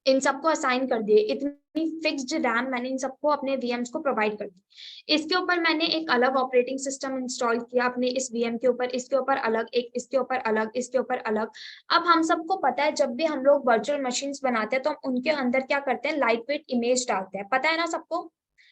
इन सबको असाइन कर दिए, इतनी फिक्स्ड रैम मैंने इन सबको अपने VMs को प्रोवाइड कर दी। इसके ऊपर मैंने एक अलग ऑपरेटिंग सिस्टम इंस्टॉल किया अपने इस VM के ऊपर, इसके ऊपर अलग, एक इसके ऊपर अलग, इसके ऊपर अलग। अब हम सबको पता है जब भी हम लोग वर्चुअल मशीन्स बनाते हैं तो हम उनके अंदर क्या करते हैं, लाइट वेट इमेज डालते हैं, पता है ना सबको।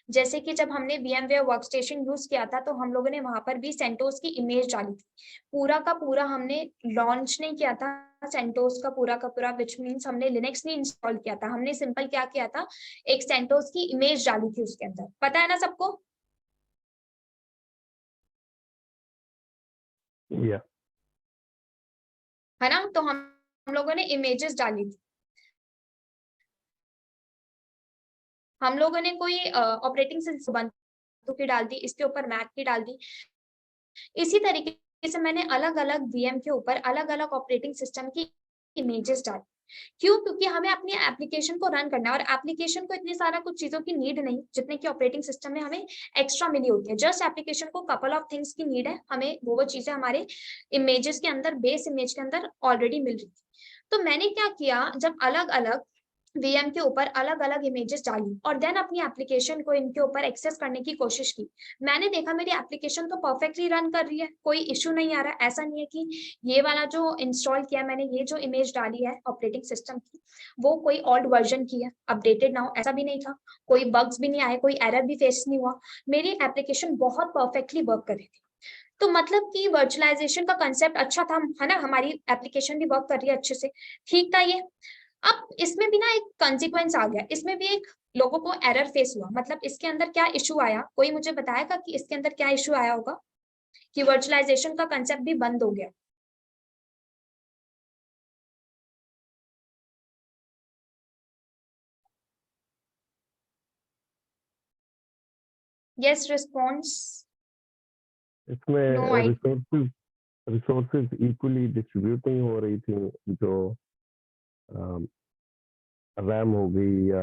जैसे कि जब हमने VMware वर्कस्टेशन यूज किया था तो हम लोगों ने वहां पर भी सेंटोस की इमेज डाली थी। पूरा का पूरा हमने लॉन्च नहीं किया था सेंटोस का पूरा विच मीन्स हमने लिनक्स नहीं इंस्टॉल किया था, हमने सिंपल क्या किया था, एक सेंटोस की इमेज डाली थी उसके अंदर, पता है ना सबको। Yeah. है ना, तो हम लोगों ने इमेजेस डाली थी। हम लोगों ने कोई ऑपरेटिंग सिस्टम उबंटू की डाल दी, इसके ऊपर मैक की डाल दी। इसी तरीके से मैंने अलग अलग VM के ऊपर अलग अलग ऑपरेटिंग सिस्टम की इमेजेस डाली। क्यों? क्योंकि हमें अपनी एप्लीकेशन को रन करना है और एप्लीकेशन को इतनी सारा कुछ चीजों की नीड नहीं जितने की ऑपरेटिंग सिस्टम में हमें एक्स्ट्रा मिली होती है। जस्ट एप्लीकेशन को कपल ऑफ थिंग्स की नीड है, हमें वो चीजें हमारे इमेजेस के अंदर, बेस इमेज के अंदर ऑलरेडी मिल रही थी। तो मैंने क्या किया, जब अलग अलग VM के ऊपर अलग अलग इमेजेस डाली और देन अपनी एप्लीकेशन को इनके ऊपर एक्सेस करने की कोशिश की, मैंने देखा मेरी एप्लीकेशन तो परफेक्टली रन कर रही है, कोई इशू नहीं आ रहा। ऐसा नहीं है कि ये वाला जो इंस्टॉल किया मैंने, ये जो इमेज डाली है ऑपरेटिंग सिस्टम की, वो कोई ओल्ड वर्जन की है, अपडेटेड ना हो, ऐसा भी नहीं था। कोई बग्स भी नहीं आए, कोई एरर भी फेस नहीं हुआ, मेरी एप्लीकेशन बहुत परफेक्टली वर्क कर रही थी। तो मतलब कि वर्चुअलाइजेशन का कंसेप्ट अच्छा था, है ना, हमारी एप्लीकेशन भी वर्क कर रही है अच्छे से, ठीक था ये। अब इसमें भी ना एक कंसिक्वेंस आ गया, इसमें भी एक लोगों को एरर फेस हुआ। मतलब इसके अंदर क्या इशू आया, कोई मुझे बताएगा कि इसके अंदर क्या इशू आया होगा कि वर्चुअलाइजेशन का कंसेप्ट भी बंद हो गया। यस, रिस्पॉन्स इसमें नो आई। रिसोर्सेज इक्वली डिस्ट्रीब्यूट नहीं हो रही थी, जो रैम हो गई या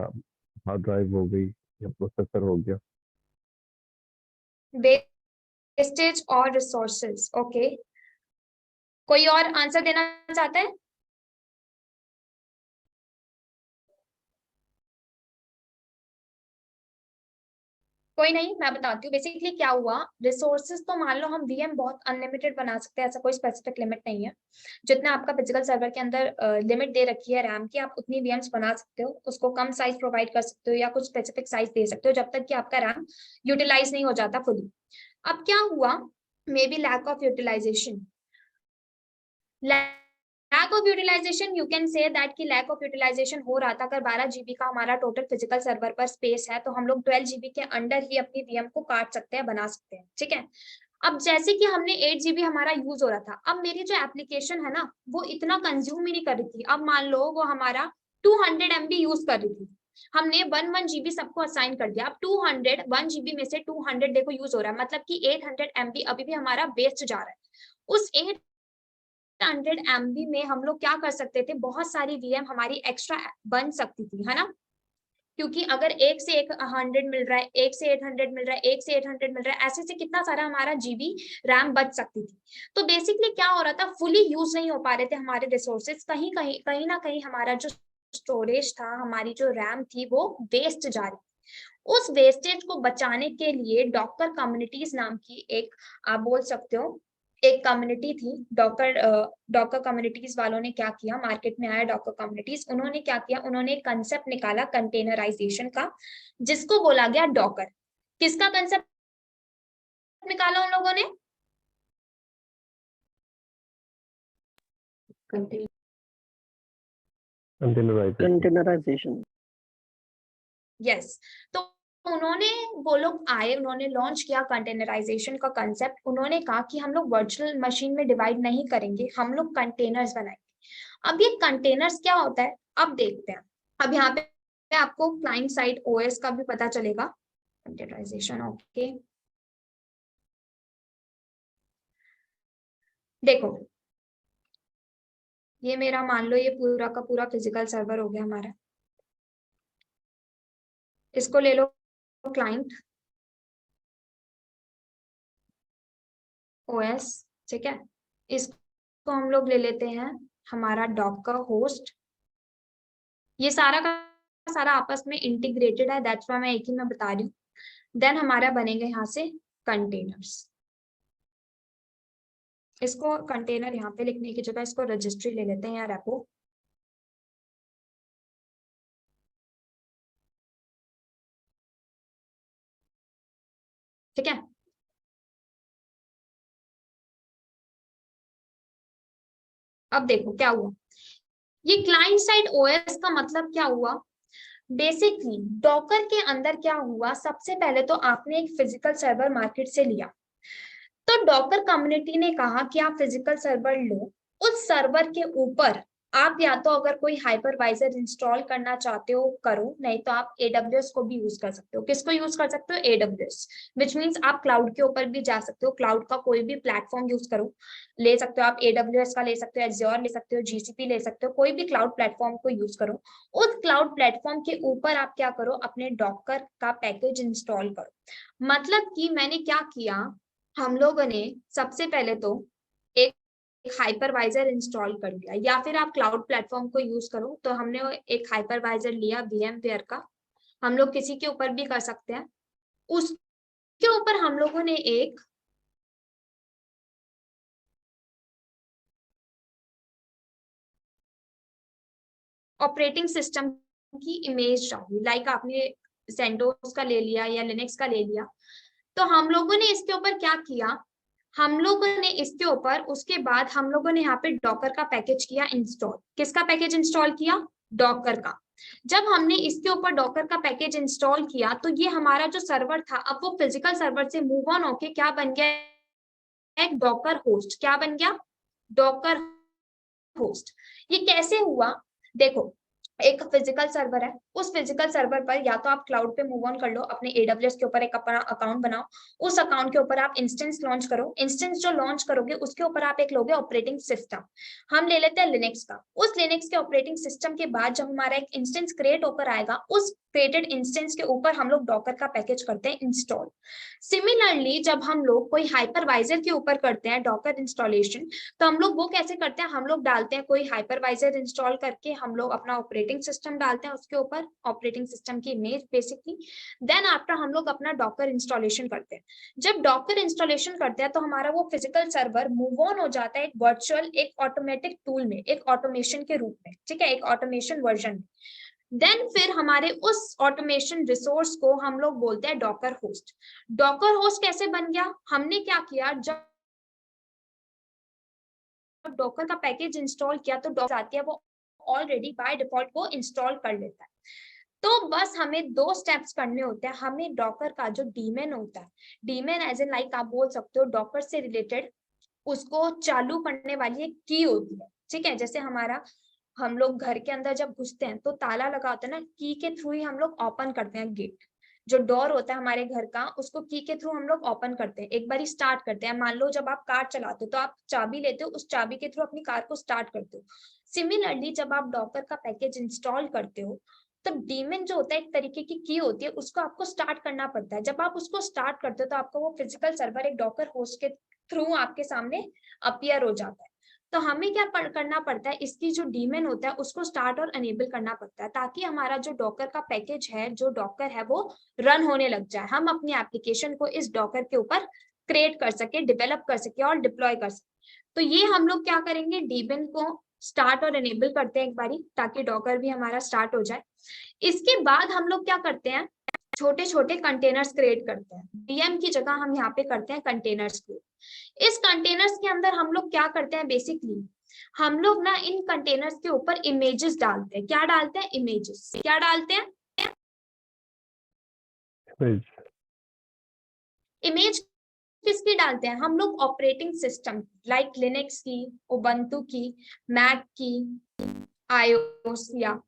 हार्ड ड्राइव हो गई या प्रोसेसर हो गया। वेस्टेज और रिसोर्सेज, ओके। कोई और आंसर देना चाहता है? कोई नहीं, मैं बताती हूँ बेसिकली क्या हुआ। रिसोर्सेज तो मान लो हम VM बहुत अनलिमिटेड बना सकते हैं, ऐसा कोई स्पेसिफिक लिमिट नहीं है। जितना आपका फिजिकल सर्वर के अंदर लिमिट दे रखी है रैम की, आप उतनी VMs बना सकते हो, उसको कम साइज प्रोवाइड कर सकते हो या कुछ स्पेसिफिक साइज दे सकते हो जब तक कि आपका रैम यूटिलाइज नहीं हो जाता फुली। अब क्या हुआ, maybe lack of utilization, lack of utilization, you can say that कि लैक ऑफ यूटिलाइजेशन हो रहा था। अगर 12 GB का हमारा टोटल फिजिकल सर्वर पर स्पेस है तो हम लोग 12 GB के अंडर ही अपनी VM को काट सकते हैं, बना सकते हैं, ठीक है। अब जैसे कि हमने 8 GB हमारा यूज हो रहा था, अब मेरी जो एप्लीकेशन है ना वो इतना कंज्यूम ही नहीं कर रही थी। अब मान लो वो हमारा 200 MB यूज कर रही थी, हमने 1 GB सबको असाइन कर दिया। अब 1 GB में से 200 देखो यूज हो रहा है, मतलब कि 800 MB अभी भी हमारा वेस्ट जा रहा है। उस 800 MB में हम लोग क्या कर सकते थे, बहुत सारी VM हमारी एक्स्ट्रा बन सकती थी, है ना। क्योंकि अगर एक से 100 मिल रहा है, एक से 800 मिल रहा है, एक से 800 मिल रहा है, ऐसे से कितना सारा हमारा GB रैम बच सकती थी। तो बेसिकली क्या हो रहा था, फुली यूज नहीं हो पा रहे थे हमारे रिसोर्सेज, कहीं ना कहीं हमारा जो स्टोरेज था, हमारी जो रैम थी वो वेस्ट जा रही। उस वेस्टेज को बचाने के लिए डॉकर कम्युनिटीज नाम की एक, आप बोल सकते हो एक कम्युनिटी थी, डॉकर कम्युनिटीज वालों ने क्या किया, मार्केट में आया डॉकर कम्युनिटीज, उन्होंने क्या किया, उन्होंने एक कंसेप्ट निकाला कंटेनराइजेशन का, जिसको बोला गया डॉकर। किसका कंसेप्ट निकाला उन लोगों ने? कंटेनराइजेशन। यस। तो उन्होंने, वो लोग आए, उन्होंने लॉन्च किया कंटेनराइजेशन का कंसेप्ट। उन्होंने कहा कि हम लोग वर्चुअल मशीन में डिवाइड नहीं करेंगे, हम लोग कंटेनर्स बनाएंगे। अब ये कंटेनर्स क्या होता है, अब देखते हैं। अब यहाँ पे आपको क्लाइंट साइड OS का भी पता चलेगा। कंटेनराइजेशन, ओके, देखो ये मेरा मान लो ये पूरा का पूरा फिजिकल सर्वर हो गया हमारा। इसको ले लो क्लाइंट ओएस, ठीक है। इसको हम लोग ले लेते हैं हमारा डॉकर होस्ट। ये सारा का सारा आपस में इंटीग्रेटेड है, दैट्स व्हाई मैं एक ही में बता रही हूँ। देन हमारा बनेंगे यहाँ से कंटेनर्स। इसको कंटेनर यहाँ पे लिखने की जगह इसको रजिस्ट्री ले लेते हैं या रेपो। ठीक है, अब देखो क्या हुआ। ये क्लाइंट साइड ओएस का मतलब क्या हुआ, बेसिकली डॉकर के अंदर क्या हुआ, सबसे पहले तो आपने एक फिजिकल सर्वर मार्केट से लिया, तो डॉकर कम्युनिटी ने कहा कि आप फिजिकल सर्वर लो, उस सर्वर के ऊपर आप या तो अगर कोई हाइपरवाइजर इंस्टॉल करना चाहते हो करो, नहीं तो आप AWS को भी यूज कर सकते हो। किसको यूज कर सकते हो, AWS, विच मीन्स आप क्लाउड के ऊपर भी जा सकते हो, क्लाउड का कोई भी प्लेटफॉर्म यूज करो, ले सकते हो आप, AWS का ले सकते हो, Azure ले सकते हो, GCP ले सकते हो, कोई भी क्लाउड प्लेटफॉर्म को यूज करो। उस क्लाउड प्लेटफॉर्म के ऊपर आप क्या करो, अपने डॉकर का पैकेज इंस्टॉल करो। मतलब कि मैंने क्या किया, हम लोगों ने सबसे पहले तो एक हाइपरवाइजर इंस्टॉल कर लिया, या फिर आप क्लाउड प्लेटफॉर्म को यूज करो, तो हमने एक हाइपरवाइजर लिया VMware का, हम लोग किसी के ऊपर भी कर सकते हैं। उसके ऊपर हम लोगों ने एक ऑपरेटिंग सिस्टम की इमेज डाली, लाइक आपने सेंटोस का ले लिया या लिनक्स का ले लिया, तो हम लोगों ने इसके ऊपर क्या किया, हम लोगों ने इसके ऊपर, उसके बाद हम लोगों ने यहाँ पे डॉकर का पैकेज किया इंस्टॉल। किसका पैकेज इंस्टॉल किया, डॉकर का। जब हमने इसके ऊपर डॉकर का पैकेज इंस्टॉल किया, तो ये हमारा जो सर्वर था, अब वो फिजिकल सर्वर से मूव ऑन होके क्या बन गया, एक डॉकर होस्ट। क्या बन गया, डॉकर होस्ट। ये कैसे हुआ, देखो एक फिजिकल सर्वर है, उस फिजिकल सर्वर पर या तो आप क्लाउड पे मूव ऑन कर लो, अपने AWS के ऊपर एक अपना अकाउंट बनाओ, उस अकाउंट के ऊपर आप इंस्टेंस लॉन्च करो, इंस्टेंस जो लॉन्च करोगे उसके ऊपर आप एक लोगे ऑपरेटिंग सिस्टम, हम ले लेते हैं लिनक्स का। उस लिनक्स के ऑपरेटिंग सिस्टम के बाद जब हमारा एक इंस्टेंस क्रिएट होकर आएगा, उस क्रिएटेड इंस्टेंस के ऊपर हम लोग डॉकर का पैकेज करते हैं इंस्टॉल। सिमिलरली जब हम लोग कोई हाइपरवाइजर के ऊपर करते हैं डॉकर इंस्टॉलेशन, तो हम लोग वो कैसे करते हैं, हम लोग डालते हैं कोई हाइपरवाइजर इंस्टॉल करके, हम लोग अपना ऑपरेटिंग सिस्टम डालते हैं उसके ऊपर, ऑपरेटिंग सिस्टम की इमेज बेसिकली, देन आफ्टर हम लोग अपना डॉकर इंस्टॉलेशन करते हैं। जब डॉकर इंस्टॉलेशन करते हैं तो हमारा वो फिजिकल सर्वर मूव ऑन हो जाता है एक वर्चुअल, एक ऑटोमेटिक टूल में, एक ऑटोमेशन के रूप में, ठीक है, एक ऑटोमेशन वर्जन में। देन फिर हमारे उस ऑटोमेशन रिसोर्स को हम लोग बोलते हैं डॉकर होस्ट। डॉकर होस्ट कैसे बन गया, हमने क्या किया, जब डॉकर का पैकेज इंस्टॉल किया तो डॉकर आती है, वो ऑलरेडी बाय डिफॉल्ट वो इंस्टॉल कर लेता है। तो बस हमें 2 स्टेप्स करने होते हैं, हमें डॉकर का जो डीमेन होता है, डीमेन एज इन लाइक आप बोल सकते हो डॉकर से रिलेटेड उसको चालू करने वाली एक की होती है, ठीक है। जैसे हमारा, हम लोग घर के अंदर जब घुसते हैं तो ताला लगा होता है ना, की के थ्रू ही हम लोग ओपन करते हैं गेट, जो डोर होता है हमारे घर का, उसको की के थ्रू हम लोग ओपन करते हैं, एक बार स्टार्ट करते हैं। मान लो जब आप कार चलाते हो तो आप चाबी लेते हो, उस चाबी के थ्रू अपनी कार को स्टार्ट करते हो। सिमिलरली जब आप डॉकर का पैकेज इंस्टॉल करते हो, तो डीमन जो होता है एक तरीके की होती है, उसको आपको स्टार्ट करना पड़ता है। जब आप उसको स्टार्ट करते हो तो आपको वो फिजिकल सर्वर एक डॉकर होस्ट के थ्रू आपके सामने अपीयर हो जाता है। तो हमें क्या करना पड़ता है, इसकी जो डीमन होता है उसको स्टार्ट और अनेबल करना पड़ता है, ताकि हमारा जो डॉकर का पैकेज है, जो डॉकर है, वो रन होने लग जाए, हम अपनी एप्लीकेशन को इस डॉकर के ऊपर क्रिएट कर सके, डेवलप कर सके और डिप्लॉय कर सके। तो ये हम लोग क्या करेंगे, डीमन को स्टार्ट और एनेबल करते हैं एक बारी, ताकि डॉकर भी हमारा स्टार्ट हो जाए। इसके बाद हम लोग क्या करते हैं, छोटे छोटे कंटेनर्स क्रिएट करते हैं, VM की जगह हम यहाँ पे करते हैं कंटेनर्स क्रिएट। इस कंटेनर्स के अंदर हम लोग क्या करते हैं, बेसिकली हम लोग ना इन कंटेनर्स के ऊपर इमेजेस डालते हैं। क्या डालते हैं, इमेजेस। क्या डालते हैं, इमेज किसकी डालते हैं हम लोग, ऑपरेटिंग सिस्टम, लाइक लिनक्स की, उबंटू की, मैक की, आईओएस या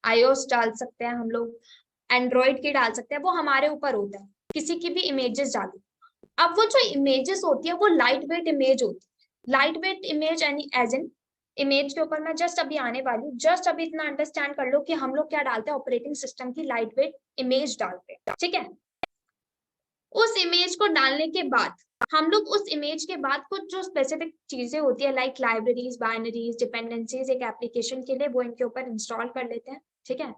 आईओएस डाल सकते हैं हम लोग, एंड्रॉइड की डाल सकते हैं, वो हमारे ऊपर होता है, किसी की भी इमेजेस डालो। अब वो जो इमेजेस होती है वो लाइट वेट इमेज होती है, light weight image as in image के ऊपर मैं जस्ट अभी आने वाली हूँ, जस्ट अभी इतना अंडरस्टैंड कर लो कि हम लोग क्या डालते हैं, ऑपरेटिंग सिस्टम की लाइट वेट इमेज डालते हैं, ठीक है। उस इमेज को डालने के बाद हम लोग उस इमेज के बाद कुछ जो स्पेसिफिक चीजें होती है लाइक लाइब्रेरीज, बाइनरीज, डिपेंडेंसीज एक एप्लीकेशन के लिए, वो इनके ऊपर इंस्टॉल कर लेते हैं, ठीक है।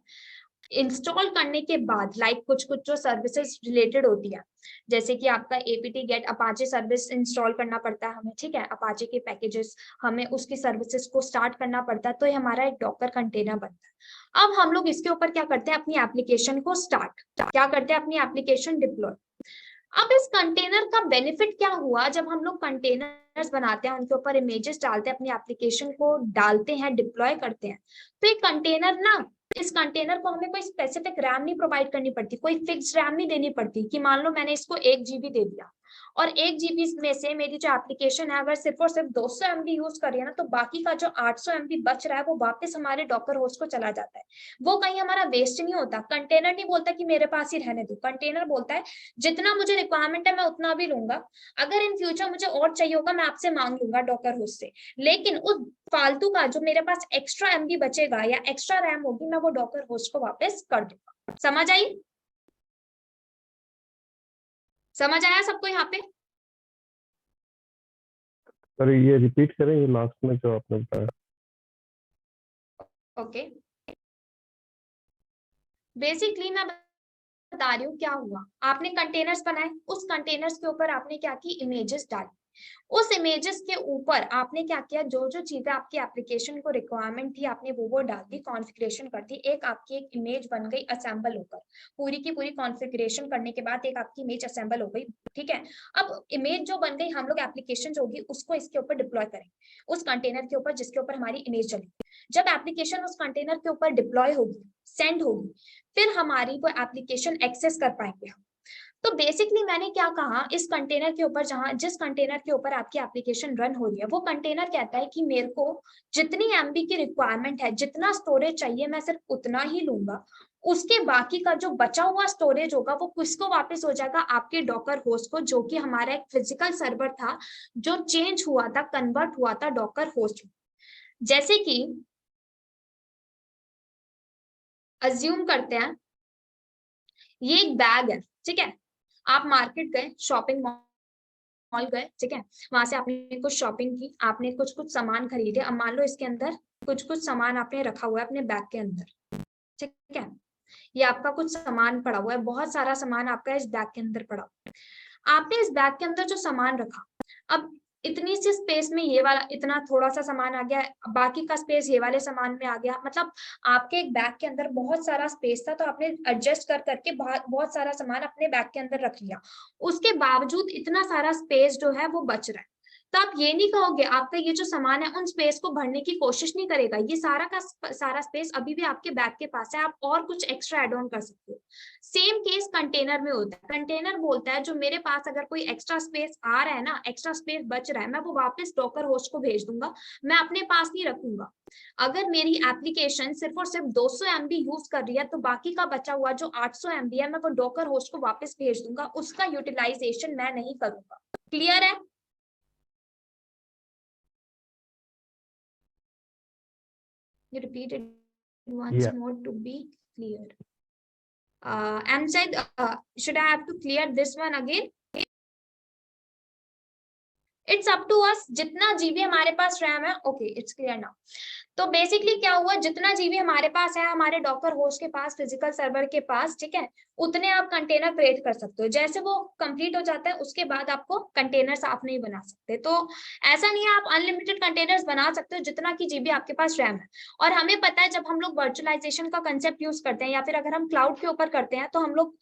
इंस्टॉल करने के बाद लाइक कुछ जो सर्विसेज रिलेटेड होती है, जैसे कि आपका APT get Apache service install करना पड़ता है हमें, ठीक है, अपाचे के पैकेजेस, हमें उसकी सर्विसेज को स्टार्ट करना पड़ता है, तो ये हमारा एक डॉकर कंटेनर बनता है। अब हम लोग इसके ऊपर क्या करते हैं, अपनी एप्लीकेशन को स्टार्ट क्या करते हैं, अपनी एप्लीकेशन डिप्लॉय। अब इस कंटेनर का बेनिफिट क्या हुआ, जब हम लोग कंटेनर्स बनाते हैं, उनके ऊपर इमेजेस डालते हैं, अपनी एप्लीकेशन को डालते हैं, डिप्लॉय करते हैं, तो ये कंटेनर ना, इस कंटेनर को हमें कोई स्पेसिफिक रैम नहीं प्रोवाइड करनी पड़ती, कोई फिक्स रैम नहीं देनी पड़ती कि मान लो मैंने इसको 1 GB दे दिया और 1 GB में से मेरी जो एप्लीकेशन है अगर सिर्फ और सिर्फ 200 MB यूज कर रही है ना, तो बाकी का जो 800 MB बच रहा है वो वापस हमारे डॉकर होस्ट को चला जाता है, वो कहीं हमारा वेस्ट नहीं होता। कंटेनर नहीं बोलता कि मेरे पास ही रहने दो, कंटेनर बोलता है जितना मुझे रिक्वायरमेंट है मैं उतना भी लूंगा, अगर इन फ्यूचर मुझे और चाहिए होगा मैं आपसे मांग लूंगा डॉकर होस्ट से, लेकिन उस फालतू का जो मेरे पास एक्स्ट्रा MB बचेगा या एक्स्ट्रा रैम होगी मैं वो डॉकर होस्ट को वापस कर दूंगा। समझ आई? समझ आया सबको यहाँ पे? सर ये रिपीट करें, ये लास्ट में जो आपने बताया। ओके, बेसिकली मैं बता रही हूँ क्या हुआ, आपने कंटेनर्स बनाए, उस कंटेनर्स के ऊपर आपने क्या की, इमेजेस डाली, उस इमेजेस के ऊपर आपने क्या किया, जो जो चीजें आपकी एप्लीकेशन को रिक्वायरमेंट थी आपने वो डाल दी, कॉन्फ़िगरेशन कर दी, एक आपकी एक इमेज बन गई असेंबल होकर, पूरी की पूरी कॉन्फ़िगरेशन करने के बाद एक आपकी इमेज असेंबल हो गई, ठीक है। अब इमेज जो बन गई, हम लोग एप्लीकेशन जो होगी उसको इसके ऊपर डिप्लॉय करेंगे, उस कंटेनर के ऊपर जिसके ऊपर हमारी इमेज चलेगी। जब एप्लीकेशन उस कंटेनर के ऊपर डिप्लॉय होगी, सेंड होगी, फिर हमारी वो एप्लीकेशन एक्सेस कर पाएंगे हम। तो बेसिकली मैंने क्या कहा, इस कंटेनर के ऊपर जिस कंटेनर के ऊपर आपकी एप्लीकेशन रन हो रही है, वो कंटेनर कहता है कि मेरे को जितनी MB की रिक्वायरमेंट है, जितना स्टोरेज चाहिए मैं सिर्फ उतना ही लूंगा, उसके बाकी का जो बचा हुआ स्टोरेज होगा वो किसको वापस हो जाएगा, आपके डॉकर होस्ट को, जो कि हमारा एक फिजिकल सर्वर था जो चेंज हुआ था, कन्वर्ट हुआ था डॉकर होस्ट। जैसे कि अज्यूम करते हैं ये एक बैग है, ठीक है, आप मार्केट गए, शॉपिंग मॉल गए, ठीक है, वहां से आपने कुछ शॉपिंग की, आपने कुछ सामान खरीदे, अब मान लो इसके अंदर कुछ सामान आपने रखा हुआ है अपने बैग के अंदर, ठीक है, ये आपका कुछ सामान पड़ा हुआ है, बहुत सारा सामान आपका इस बैग के अंदर पड़ा हुआ है। आपने इस बैग के अंदर जो सामान रखा, अब इतनी सी स्पेस में ये वाला इतना थोड़ा सा सामान आ गया, बाकी का स्पेस ये वाले सामान में आ गया, मतलब आपके एक बैग के अंदर बहुत सारा स्पेस था, तो आपने एडजस्ट कर करके बहुत सारा सामान अपने बैग के अंदर रख लिया, उसके बावजूद इतना सारा स्पेस जो है वो बच रहा है। तो आप ये नहीं कहोगे, आपका ये जो सामान है उन स्पेस को भरने की कोशिश नहीं करेगा, ये सारा का सारा स्पेस अभी भी आपके बैग के पास है, आप और कुछ एक्स्ट्रा एड ऑन कर सकते हो। सेम केस कंटेनर में होता है, कंटेनर बोलता है जो मेरे पास अगर कोई एक्स्ट्रा स्पेस आ रहा है ना, एक्स्ट्रा स्पेस बच रहा है, मैं वो वापस डॉकर होस्ट को भेज दूंगा, मैं अपने पास नहीं रखूंगा। अगर मेरी एप्लीकेशन सिर्फ और सिर्फ 200 MB यूज कर रही है, तो बाकी का बचा हुआ जो 800 MB है मैं वो डॉकर होस्ट को वापस भेज दूंगा, उसका यूटिलाइजेशन मैं नहीं करूंगा। क्लियर है? You repeat it once Yeah. more to be clear. And said, should I have to clear this one again? It's up to us. जितना GB हमारे पास रैम है, okay, it's clear now. तो basically क्या हुआ, जितना GB हमारे पास है, हमारे डॉकर होस्ट के पास, फिजिकल सर्वर के पास, ठीक है, उतने आप कंटेनर क्रिएट कर सकते हो। जैसे वो कंप्लीट हो जाता है उसके बाद आपको कंटेनर्स आप नहीं बना सकते, तो ऐसा नहीं है, आप अनलिमिटेड कंटेनर्स बना सकते हो जितना की जीबी आपके पास रैम है। और हमें पता है जब हम लोग वर्चुअलाइजेशन का कंसेप्ट यूज करते हैं या फिर अगर हम क्लाउड के ऊपर करते हैं, तो हम लोग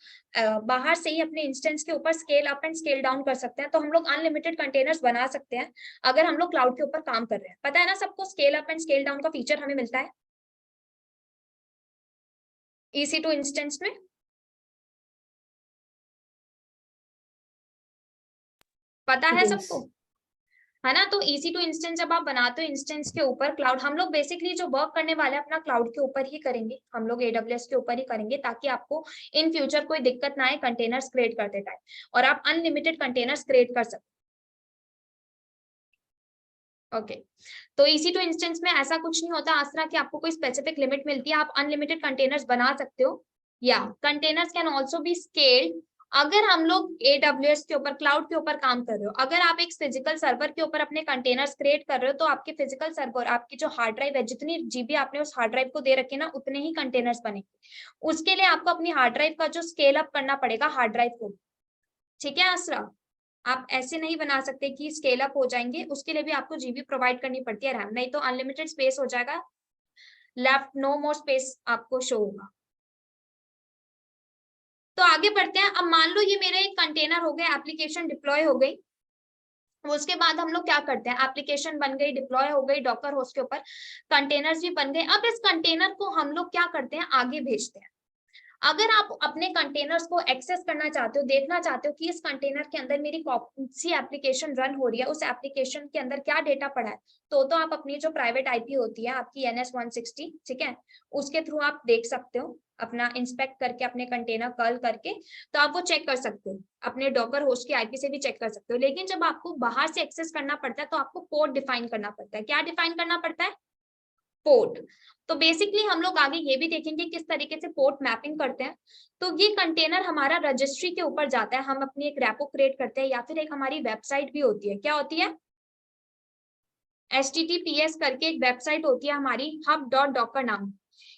बाहर से ही अपने इंस्टेंस के ऊपर scale up and scale down कर सकते हैं, तो हम लोग अनलिमिटेड कंटेनर्स बना सकते हैं अगर हम लोग क्लाउड के ऊपर काम कर रहे हैं। पता है ना सबको, scale up and scale down का फीचर हमें मिलता है EC2 इंस्टेंस में। पता है Yes. सबको, है ना? तो EC2 इंस्टेंस जब आप बनाते हो इंस्टेंस के ऊपर क्लाउड, हम लोग बेसिकली जो वर्क करने वाले हैं अपना क्लाउड के ऊपर ही करेंगे, हम लोग AWS के ऊपर ही करेंगे, ताकि आपको इन फ्यूचर कोई दिक्कत ना आए कंटेनर्स क्रिएट करते टाइम, और आप अनलिमिटेड कंटेनर्स क्रिएट कर सकते। ओके तो EC2 इंस्टेंस में ऐसा कुछ नहीं होता आसरा कि आपको कोई स्पेसिफिक लिमिट मिलती है, आप अनलिमिटेड कंटेनर्स बना सकते हो, या containers can also be scaled. अगर हम लोग AWS के ऊपर, क्लाउड के ऊपर काम कर रहे हो, अगर आप एक फिजिकल सर्वर के ऊपर अपने कंटेनर्स क्रिएट कर रहे हो, तो आपके फिजिकल सर्वर, आपकी जो हार्ड ड्राइव है, जितनी जीबी आपने उस हार्ड ड्राइव को दे रखे ना, उतने ही कंटेनर्स बनेंगे। उसके लिए आपको अपनी हार्ड ड्राइव का जो स्केल अप करना पड़ेगा हार्ड ड्राइव को, ठीक है आसरा, आप ऐसे नहीं बना सकते कि स्केल अप हो जाएंगे, उसके लिए भी आपको जीबी प्रोवाइड करनी पड़ती है, रैम, नहीं तो अनलिमिटेड स्पेस हो जाएगा, लेफ्ट नो मोर स्पेस आपको शो होगा। तो आगे बढ़ते हैं। अब मान लो ये मेरा एक कंटेनर हो गया, एप्लीकेशन डिप्लॉय हो गई, उसके बाद हम लोग क्या करते हैं, एप्लीकेशन बन गई, डिप्लॉय हो गई डॉकर होस्ट के ऊपर, कंटेनर्स भी बन गए। अब इस कंटेनर को हम लोग क्या करते हैं, आगे भेजते हैं। अगर आप अपने कंटेनर्स को एक्सेस करना चाहते हो, देखना चाहते हो कि इस कंटेनर के अंदर मेरी कौन सी एप्लीकेशन रन हो रही है, उस एप्लीकेशन के अंदर क्या डेटा पड़ा है, तो आप अपनी जो प्राइवेट आईपी होती है आपकी NS160, ठीक है, उसके थ्रू आप देख सकते हो, अपना इंस्पेक्ट करके अपने कंटेनर कर्ल करके, तो आप वो चेक कर सकते हो, अपने डॉकर होस्ट की आईपी से भी चेक कर सकते हो। लेकिन जब आपको बाहर से एक्सेस करना पड़ता है तो आपको पोर्ट डिफाइन करना पड़ता है। क्या डिफाइन करना पड़ता है, पोर्ट। तो बेसिकली हम लोग आगे ये भी देखेंगे किस तरीके से पोर्ट मैपिंग करते हैं। तो ये कंटेनर हमारा रजिस्ट्री के ऊपर जाता है, हम अपनी एक रेपो क्रिएट करते हैं, या फिर एक हमारी वेबसाइट भी होती है, क्या होती है, HTTPS करके एक वेबसाइट होती है हमारी, hub.docker नाम।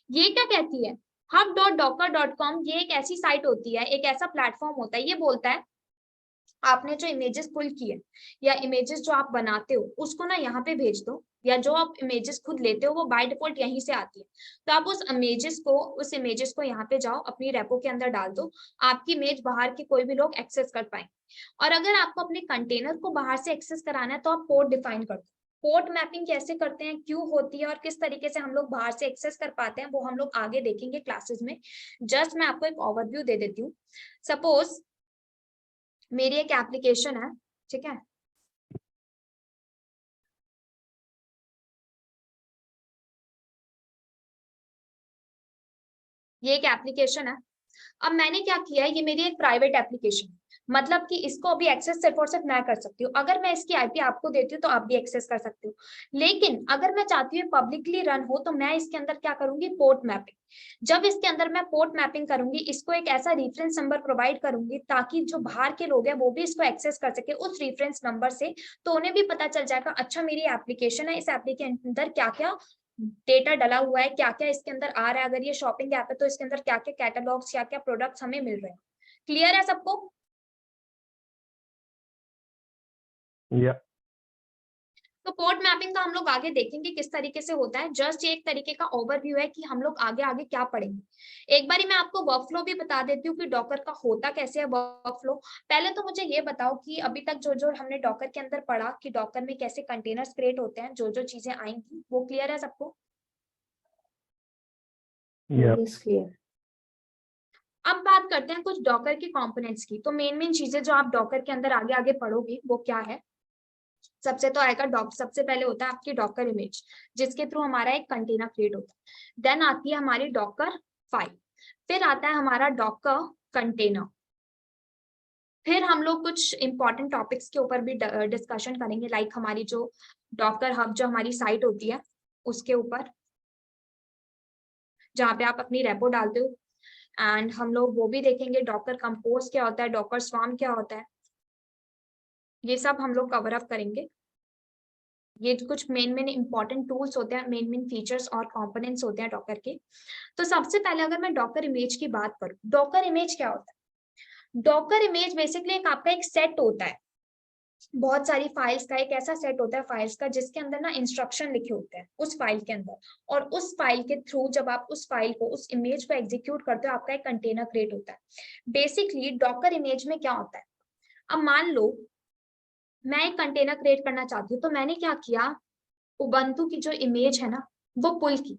ये क्या कहती है, hub.docker.com, ये एक ऐसी साइट होती है, एक ऐसा प्लेटफॉर्म होता है, ये बोलता है आपने जो इमेजेस पुल की है या इमेजेस जो आप बनाते हो उसको ना यहाँ पे भेज दो, या जो आप इमेजेस खुद लेते हो वो बाय डिफॉल्ट यहीं से आती है, तो आप उस इमेजेस को यहाँ पे जाओ, अपनी रेपो के अंदर डाल दो, आपकी इमेज बाहर के कोई भी लोग एक्सेस कर पाएंगे। और अगर आपको अपने कंटेनर को बाहर से एक्सेस कराना है तो आप पोर्ट डिफाइन कर दो। पोर्ट मैपिंग कैसे करते हैं, क्यों होती है, और किस तरीके से हम लोग बाहर से एक्सेस कर पाते हैं, वो हम लोग आगे देखेंगे क्लासेस में। जस्ट मैं आपको एक ओवरव्यू दे देती हूँ। सपोज मेरी एक एप्लीकेशन है, ठीक है, ये एक एप्लीकेशन है। अब मैंने क्या किया है, ये मेरी एक प्राइवेट एप्लीकेशन, मतलब कि इसको अभी एक्सेस सिर्फ और सिर्फ मैं कर सकती हूँ। अगर मैं इसकी आईपी आपको देती हूँ तो आप भी एक्सेस कर सकते हो, लेकिन अगर मैं चाहती हूँ पब्लिकली रन हो तो मैं इसके अंदर क्या करूंगी, पोर्ट मैपिंग। जब इसके अंदर मैं पोर्ट मैपिंग करूंगी, इसको एक ऐसा रेफरेंस नंबर प्रोवाइड करूंगी ताकि जो बाहर के लोग हैं वो भी इसको एक्सेस कर सके उस रेफरेंस नंबर से, तो उन्हें भी पता चल जाएगा अच्छा मेरी एप्लीकेशन है, इस एप्लीकेशन के अंदर क्या क्या डेटा डला हुआ है, क्या क्या इसके अंदर आ रहा है, अगर ये शॉपिंग ऐप है तो इसके अंदर क्या क्या कैटलॉग्स, क्या क्या प्रोडक्ट्स हमें मिल रहे हैं। क्लियर है सबको? तो पोर्ट मैपिंग का हम लोग आगे देखेंगे किस तरीके से होता है। जस्ट ये एक तरीके का ओवरव्यू है कि हम लोग आगे आगे क्या पढ़ेंगे। एक बारी मैं आपको वर्कफ्लो भी बता देती हूँ कि डॉकर का होता कैसे है वर्कफ्लो। पहले तो मुझे ये बताओ कि अभी तक जो जो हमने डॉकर के अंदर पढ़ा कि डॉकर में कैसे कंटेनर्स क्रिएट होते हैं, जो जो चीजें आएंगी वो क्लियर है सबको? Yes, clear. अब बात करते हैं कुछ डॉकर के कंपोनेंट्स की। तो मेन चीजें जो आप डॉकर के अंदर आगे आगे पढ़ोगे वो क्या है। सबसे तो आएगा सबसे पहले होता है आपकी डॉकर इमेज, जिसके थ्रू हमारा एक कंटेनर क्रिएट होता है। देन आती है हमारी डॉकर फाइल, फिर आता है हमारा डॉकर कंटेनर, फिर हम लोग कुछ इंपॉर्टेंट टॉपिक्स के ऊपर भी डिस्कशन करेंगे, लाइक हमारी जो डॉकर हब जो हमारी साइट होती है उसके ऊपर, जहाँ पे आप अपनी रेपो डालते हो। एंड हम लोग वो भी देखेंगे डॉकर कंपोज क्या होता है, डॉकर स्वार्म क्या होता है, ये सब हम लोग कवर अप करेंगे। ये कुछ मेन इंपॉर्टेंट टूल्स होते हैं, मेन फीचर्स और कंपोनेंट्स होते हैं डॉकर के। तो सबसे पहले अगर मैं डॉकर इमेज की बात करूं, डॉकर इमेज क्या होता है। डॉकर इमेज बेसिकली एक आपका एक सेट होता है, बहुत सारी फाइल्स का एक ऐसा सेट होता है फाइल्स का, जिसके अंदर ना इंस्ट्रक्शन लिखे होते हैं उस फाइल के अंदर, और उस फाइल के थ्रू जब आप उस फाइल को, उस इमेज को एग्जीक्यूट करते हो, आपका एक कंटेनर क्रिएट होता है। बेसिकली डॉकर इमेज में क्या होता है, अब मान लो मैं एक कंटेनर क्रिएट करना चाहती हूँ, तो मैंने क्या किया, उबंटू की जो इमेज है ना वो पुल की,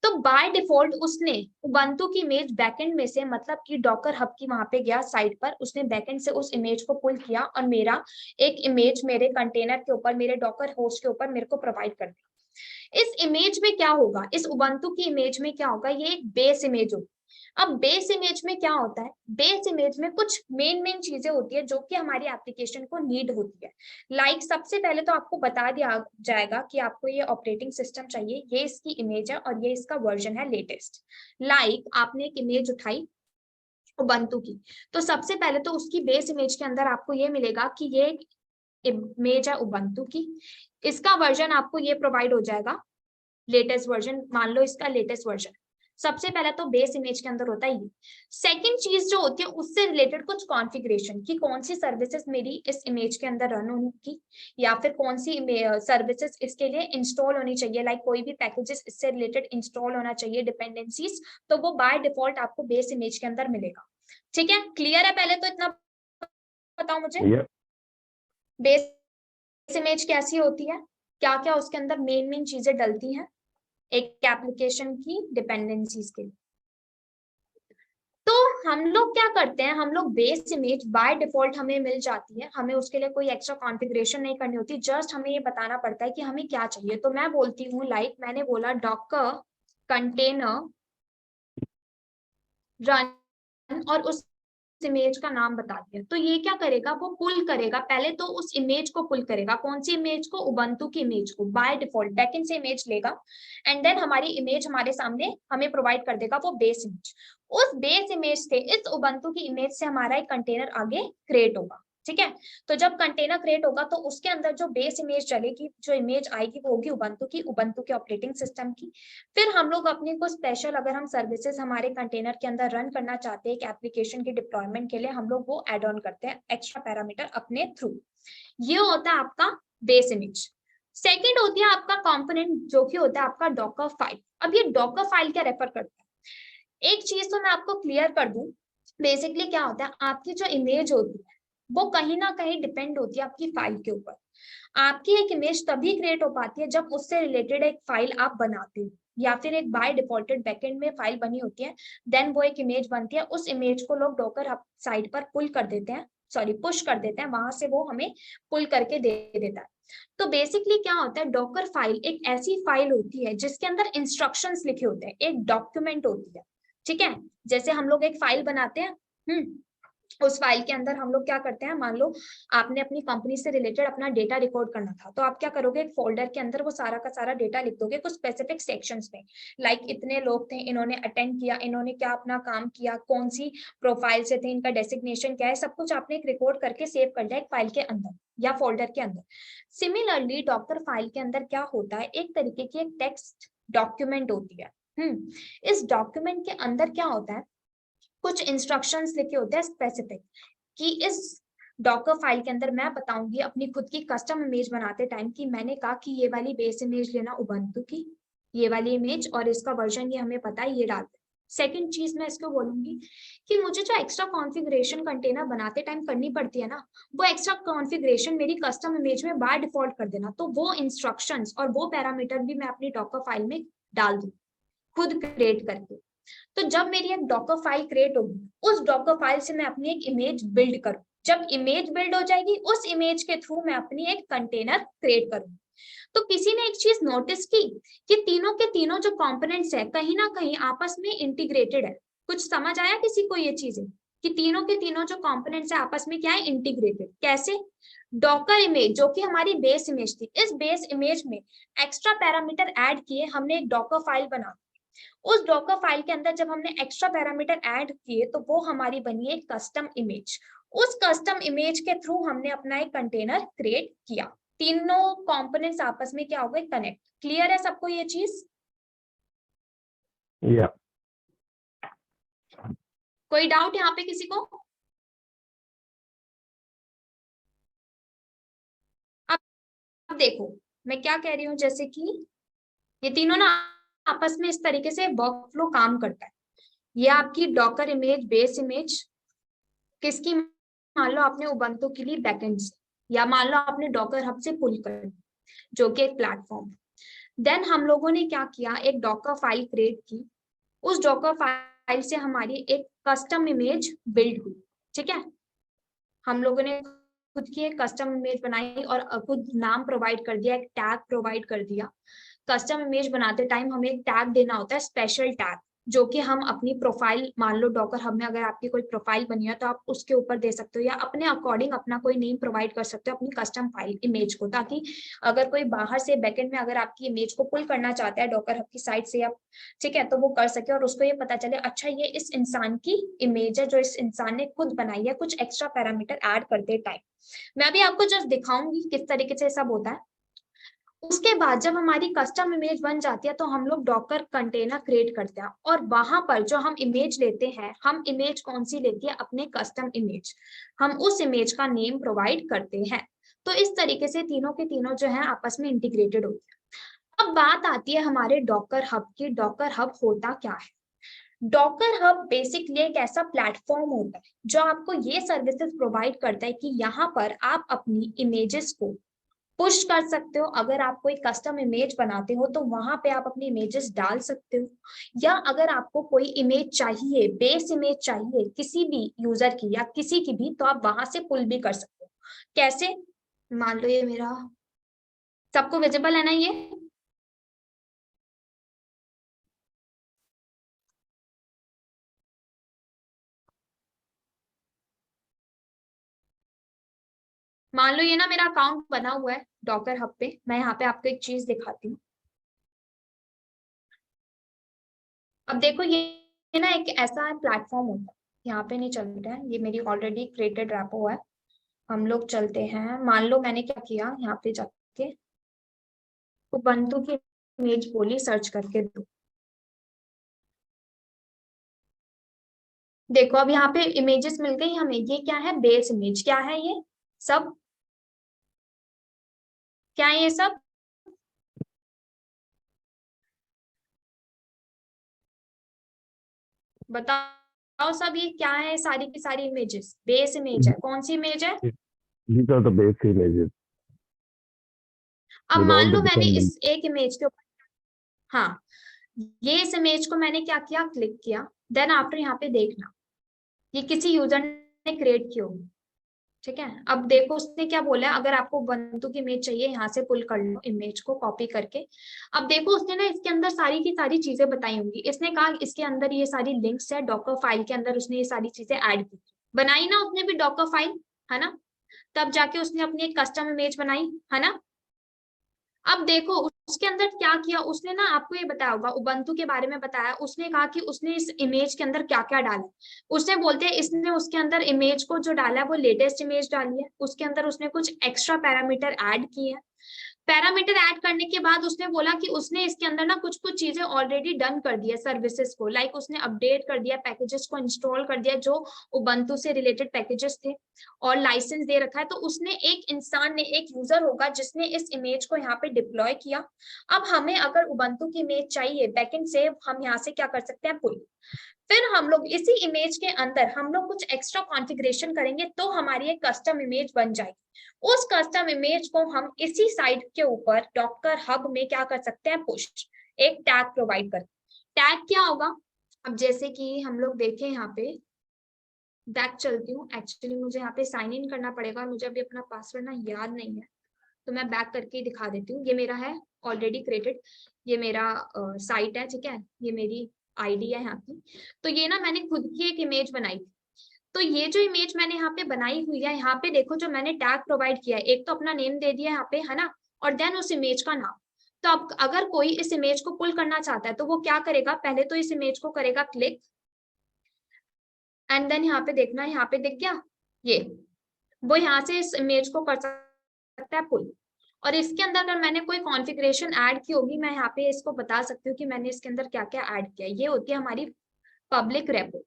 तो बाय डिफॉल्ट उसने उबंटू की इमेज बैकएंड में से, मतलब कि डॉकर हब की वहां पे गया साइट पर, उसने बैकएंड से उस इमेज को पुल किया और मेरा एक इमेज मेरे कंटेनर के ऊपर, मेरे डॉकर होस्ट के ऊपर मेरे को प्रोवाइड कर दिया। इस इमेज में क्या होगा, इस उबंटू की इमेज में क्या होगा, ये एक बेस इमेज होगी, अब बेस इमेज में क्या होता है, बेस इमेज में कुछ मेन चीजें होती है जो कि हमारी एप्लीकेशन को नीड होती है। लाइक सबसे पहले तो आपको बता दिया जाएगा कि आपको ये ऑपरेटिंग सिस्टम चाहिए, ये इसकी इमेज है और ये इसका वर्जन है लेटेस्ट। लाइक आपने एक इमेज उठाई उबंटू की, तो सबसे पहले तो उसकी बेस इमेज के अंदर आपको ये मिलेगा कि ये इमेज है उबंटू की, इसका वर्जन आपको ये प्रोवाइड हो जाएगा लेटेस्ट वर्जन, मान लो इसका लेटेस्ट वर्जन। सबसे पहले तो बेस इमेज के अंदर होता है ये। सेकंड चीज जो होती है उससे रिलेटेड कुछ कॉन्फ़िगरेशन कि कौन सी सर्विसेज मेरी इस इमेज के अंदर रन होगी या फिर कौन सी सर्विसेज इसके लिए इंस्टॉल होनी चाहिए, लाइक कोई भी पैकेजेस इससे रिलेटेड इंस्टॉल होना चाहिए, डिपेंडेंसीज, तो वो बाय डिफॉल्ट आपको बेस इमेज के अंदर मिलेगा। ठीक है, क्लियर है? पहले तो इतना बताओ मुझे, Yeah. बेस इमेज कैसी होती है, क्या क्या उसके अंदर मेन चीजें डलती हैं एक एप्लीकेशन की डिपेंडेंसीज के लिए। तो हम लोग क्या करते हैं, हम लोग बेस इमेज बाय डिफॉल्ट हमें मिल जाती है, हमें उसके लिए कोई एक्स्ट्रा कॉन्फ़िगरेशन नहीं करनी होती, जस्ट हमें ये बताना पड़ता है कि हमें क्या चाहिए। तो मैं बोलती हूँ, लाइक मैंने बोला डॉकर कंटेनर रन और उस इमेज का नाम बता दिया, तो ये क्या करेगा, वो पुल करेगा, पहले तो उस इमेज को पुल करेगा। कौन सी इमेज को? उबंटू की इमेज को। बाय डिफॉल्ट बैकएंड से इमेज लेगा एंड देन हमारी इमेज हमारे सामने हमें प्रोवाइड कर देगा वो बेस इमेज। उस बेस इमेज से, इस उबंटू की इमेज से हमारा एक कंटेनर आगे क्रिएट होगा। ठीक है, तो जब कंटेनर क्रिएट होगा तो उसके अंदर जो बेस इमेज चलेगी, जो इमेज आएगी वो होगी उबंटू के ऑपरेटिंग सिस्टम की। फिर हम लोग अपने को स्पेशल, अगर हम सर्विसेज हमारे कंटेनर के अंदर रन करना चाहते हैं एक एप्लीकेशन के डिप्लॉयमेंट के लिए, हम लोग वो एड ऑन करते हैं एक्स्ट्रा पैरामीटर अपने थ्रू। ये होता है आपका बेस इमेज। सेकेंड होती है आपका कंपोनेंट, जो कि होता है आपका डॉकर फाइल। अब ये डॉकर फाइल क्या रेफर करता है, एक चीज तो मैं आपको क्लियर कर दूं, बेसिकली क्या होता है, आपकी जो इमेज होती है वो कहीं ना कहीं डिपेंड होती है आपकी फाइल के ऊपर। आपकी एक इमेज तभी क्रिएट हो पाती है जब उससे रिलेटेड एक फाइल आप बनाते हो या फिर एक बाय डिफॉल्टेड बैकएंड में फाइल बनी होती है, देन वो एक इमेज बनती है। उस इमेज को लोग डॉकर साइड पर पुल कर देते हैं, सॉरी पुश कर देते हैं, वहां से वो हमें पुल करके दे देता है। तो बेसिकली क्या होता है, डॉकर फाइल एक ऐसी फाइल होती है जिसके अंदर इंस्ट्रक्शंस लिखे होते हैं, एक डॉक्यूमेंट होती है। ठीक है, जैसे हम लोग एक फाइल बनाते हैं, उस फाइल के अंदर हम लोग क्या करते हैं, मान लो आपने अपनी कंपनी से रिलेटेड अपना डेटा रिकॉर्ड करना था, तो आप क्या करोगे, एक फोल्डर के अंदर वो सारा का सारा डेटा लिख दोगे कुछ स्पेसिफिक सेक्शंस में, लाइक इतने लोग थे, इन्होंने अटेंड किया, इन्होंने क्या अपना काम किया, कौन सी प्रोफाइल से थे, इनका डेसिग्नेशन क्या है, सब कुछ आपने एक रिकॉर्ड करके सेव कर दिया एक फाइल के अंदर या फोल्डर के अंदर। सिमिलरली डॉकर फाइल के अंदर क्या होता है, एक तरीके की एक टेक्स्ट डॉक्यूमेंट होती है। इस डॉक्यूमेंट के अंदर क्या होता है, कुछ इंस्ट्रक्शंस लिखे होते हैं स्पेसिफिक, कि इस डॉकर फाइल के अंदर मैं बताऊंगी अपनी खुद की कस्टम इमेज बनाते टाइम कि मैंने कहा कि ये वाली बेस इमेज लेना उबंटू की, ये वाली इमेज और इसका वर्जन ये हमें पता है, ये डालते। सेकंड चीज मैं इसको बोलूंगी कि मुझे जो एक्स्ट्रा कॉन्फ़िगरेशन कंटेनर बनाते टाइम करनी पड़ती है ना, वो एक्स्ट्रा कॉन्फ़िगरेशन मेरी कस्टम इमेज में बाय डिफॉल्ट कर देना, तो वो इंस्ट्रक्शंस और वो पैरामीटर भी मैं अपनी डॉकर फाइल में डाल दूं खुद क्रिएट करके। तो जब मेरी एक डॉकर फाइल क्रिएट होगी, उस डॉकर फाइल से मैं अपनी एक इमेज बिल्ड करूँ, जब इमेज बिल्ड हो जाएगी उस इमेज के थ्रू मैं अपनी एक कंटेनर क्रिएट करूँ। तो किसी ने एक चीज नोटिस की कि तीनों के तीनों जो कंपोनेंट्स है कहीं ना कहीं आपस में इंटीग्रेटेड है। कुछ समझ आया किसी को ये चीजें कि तीनों के तीनों जो कंपोनेंट्स है आपस में क्या है, इंटीग्रेटेड। कैसे? डॉकर इमेज जो कि हमारी बेस इमेज थी, इस बेस इमेज में एक्स्ट्रा पैरामीटर ऐड किए, हमने एक डॉकर फाइल बना, उस डॉकर फाइल के अंदर जब हमने एक्स्ट्रा पैरामीटर ऐड किए तो वो हमारी बनी एक कस्टम इमेज। उस कस्टम इमेज के थ्रू हमने अपना एक कंटेनर क्रिएट किया। तीनों कंपोनेंट्स आपस में क्या हो गए, कनेक्ट। क्लियर है सबको ये चीज? Yeah. कोई डाउट यहाँ पे किसी को? अब देखो मैं क्या कह रही हूँ, जैसे कि ये तीनों ना आपस में इस तरीके से वर्कफ्लो काम करता है। ये आपकी डॉकर इमेज, बेस इमेज किसकी, मान लो आपने उबंटू के लिए बैकएंड से, या मान लो आपने डॉकर हब से पुल कर, जो कि एक प्लेटफॉर्म। देन हम लोगों ने क्या किया, एक डॉकर फाइल क्रिएट की, उस डॉकर फाइल से हमारी एक कस्टम इमेज बिल्ड हुई। ठीक है, हम लोगों ने खुद की एक कस्टम इमेज बनाई और खुद नाम प्रोवाइड कर दिया, एक टैग प्रोवाइड कर दिया। कस्टम इमेज बनाते टाइम हमें एक टैग देना होता है, स्पेशल टैग, जो कि हम अपनी प्रोफाइल, मान लो डॉकर हब में अगर आपकी कोई प्रोफाइल बनी है तो आप उसके ऊपर दे सकते हो, या अपने अकॉर्डिंग अपना कोई नेम प्रोवाइड कर सकते हो अपनी कस्टम फाइल इमेज को, ताकि अगर कोई बाहर से बैकएंड में अगर आपकी इमेज को पुल करना चाहता है डॉकर हब की साइट से, या ठीक है, तो वो कर सके और उसको ये पता चले अच्छा ये इस इंसान की इमेज है जो इस इंसान ने खुद बनाई है, कुछ एक्स्ट्रा पैरामीटर ऐड करते टाइम। मैं अभी आपको जस्ट दिखाऊंगी किस तरीके से सब होता है। उसके बाद जब हमारी कस्टम इमेज बन जाती है तो हम लोग डॉकर कंटेनर क्रिएट करते हैं, और वहां पर जो हम इमेज लेते हैं, हम इमेज कौन सी लेती है, अपने कस्टम इमेज, हम उस इमेज का नेम प्रोवाइड करते हैं। तो इस तरीके से तीनों के तीनों जो है आपस में इंटीग्रेटेड होते हैं। अब बात आती है हमारे डॉकर हब की। डॉकर हब होता क्या है? डॉकर हब बेसिकली एक ऐसा प्लेटफॉर्म होता है जो आपको ये सर्विसेज प्रोवाइड करता है कि यहाँ पर आप अपनी इमेजेस को पुश कर सकते हो। अगर आप कोई कस्टम इमेज बनाते हो तो वहां पे आप अपनी इमेजेस डाल सकते हो, या अगर आपको कोई इमेज चाहिए, बेस इमेज चाहिए किसी भी यूजर की या किसी की भी, तो आप वहां से पुल भी कर सकते हो। कैसे? मान लो ये मेरा, सबको विजिबल है ना ये? मान लो ये ना मेरा अकाउंट बना हुआ है डॉकर हब पे। मैं यहाँ पे आपको एक चीज दिखाती हूँ। अब देखो ये ना एक ऐसा प्लेटफॉर्म होता है, यहाँ पे नहीं चल रहा है, ये मेरी ऑलरेडी क्रिएटेड रैपो है। हम लोग चलते हैं, मान लो मैंने क्या किया, यहाँ पे जाके उबंटू की इमेज बोली सर्च करके दो। देखो अब यहाँ पे इमेजेस मिल गई हमें। ये क्या है? Base image. क्या है ये सब? क्या है ये सब? बताओ सब, ये क्या है? सारी की सारी इमेजेस बेस इमेज है। कौन सी इमेज है? These are the base images अब with मान all the लो मैंने dependents. इस एक इमेज के ऊपर, हाँ, ये इस इमेज को मैंने क्या किया, क्लिक किया। देन आफ्टर यहाँ पे देखना, ये किसी यूजर ने क्रिएट की होगी, ठीक है। अब देखो उसने क्या बोला है, अगर आपको बंतु की इमेज चाहिए यहाँ से पुल कर लो इमेज को कॉपी करके। अब देखो उसने ना इसके अंदर सारी की सारी चीजें बताई होंगी। इसने कहा इसके अंदर ये सारी लिंक्स है, डॉकर फाइल के अंदर उसने ये सारी चीजें ऐड की, बनाई ना उसने भी डॉकर फाइल, है ना? तब जाके उसने अपनी एक कस्टम इमेज बनाई, है ना? अब देखो उसके अंदर क्या किया उसने ना, आपको ये बताया होगा, उबंटू के बारे में बताया। उसने कहा कि उसने इस इमेज के अंदर क्या क्या डाला। उसने बोलते हैं इसने उसके अंदर इमेज को जो डाला है वो लेटेस्ट इमेज डाली है, उसके अंदर उसने कुछ एक्स्ट्रा पैरामीटर ऐड किए हैं। पैरामीटर ऐड करने के बाद उसने बोला कि उसने इसके अंदर ना कुछ कुछ चीजें ऑलरेडी डन कर दी है सर्विसेज को, लाइक उसने अपडेट कर दिया, पैकेजेस को इंस्टॉल कर दिया जो उबंटू से रिलेटेड पैकेजेस थे, और लाइसेंस दे रखा है। तो उसने, एक इंसान ने, एक यूजर होगा जिसने इस इमेज को यहाँ पे डिप्लॉय किया। अब हमें अगर उबंटू की इमेज चाहिए बैकएंड से, हम यहाँ से क्या कर सकते हैं, पुल। फिर हम लोग इसी इमेज के अंदर हम लोग कुछ एक्स्ट्रा कॉन्फ़िगरेशन करेंगे तो हमारी एक कस्टम इमेज बन जाएगी। उस कस्टम इमेज को हम इसी साइट के ऊपर डॉकर हब में क्या कर सकते हैं, पुश, एक टैग प्रोवाइड कर। टैग क्या होगा? अब जैसे कि हम लोग देखें यहाँ पे, बैक चलती हूँ। एक्चुअली मुझे यहाँ पे साइन इन करना पड़ेगा और मुझे अभी अपना पासवर्ड ना याद नहीं है, तो मैं बैक करके दिखा देती हूँ। ये मेरा है ऑलरेडी क्रिएटेड, ये मेरा साइट है, ठीक है, ये मेरी आईडी है यहाँ की। तो ये ना मैंने खुद की एक इमेज बनाई थी। तो ये जो इमेज मैंने यहाँ पे बनाई हुई है, यहाँ पे देखो जो मैंने टैग प्रोवाइड किया है, एक तो अपना नेम दे दिया यहाँ पे, है ना, और देन उस इमेज का नाम। तो अब अगर कोई इस इमेज को पुल करना चाहता है तो वो क्या करेगा, पहले तो इस इमेज को करेगा क्लिक, एंड देन यहाँ पे देखना, यहाँ पे दिख गया ये, वो यहाँ से इस इमेज को कर सकता है पुल। और इसके अंदर अगर मैंने कोई कॉन्फ़िगरेशन ऐड की होगी, मैं यहाँ पे इसको बता सकती हूँ कि मैंने इसके अंदर क्या क्या ऐड किया। ये होती है हमारी public repo.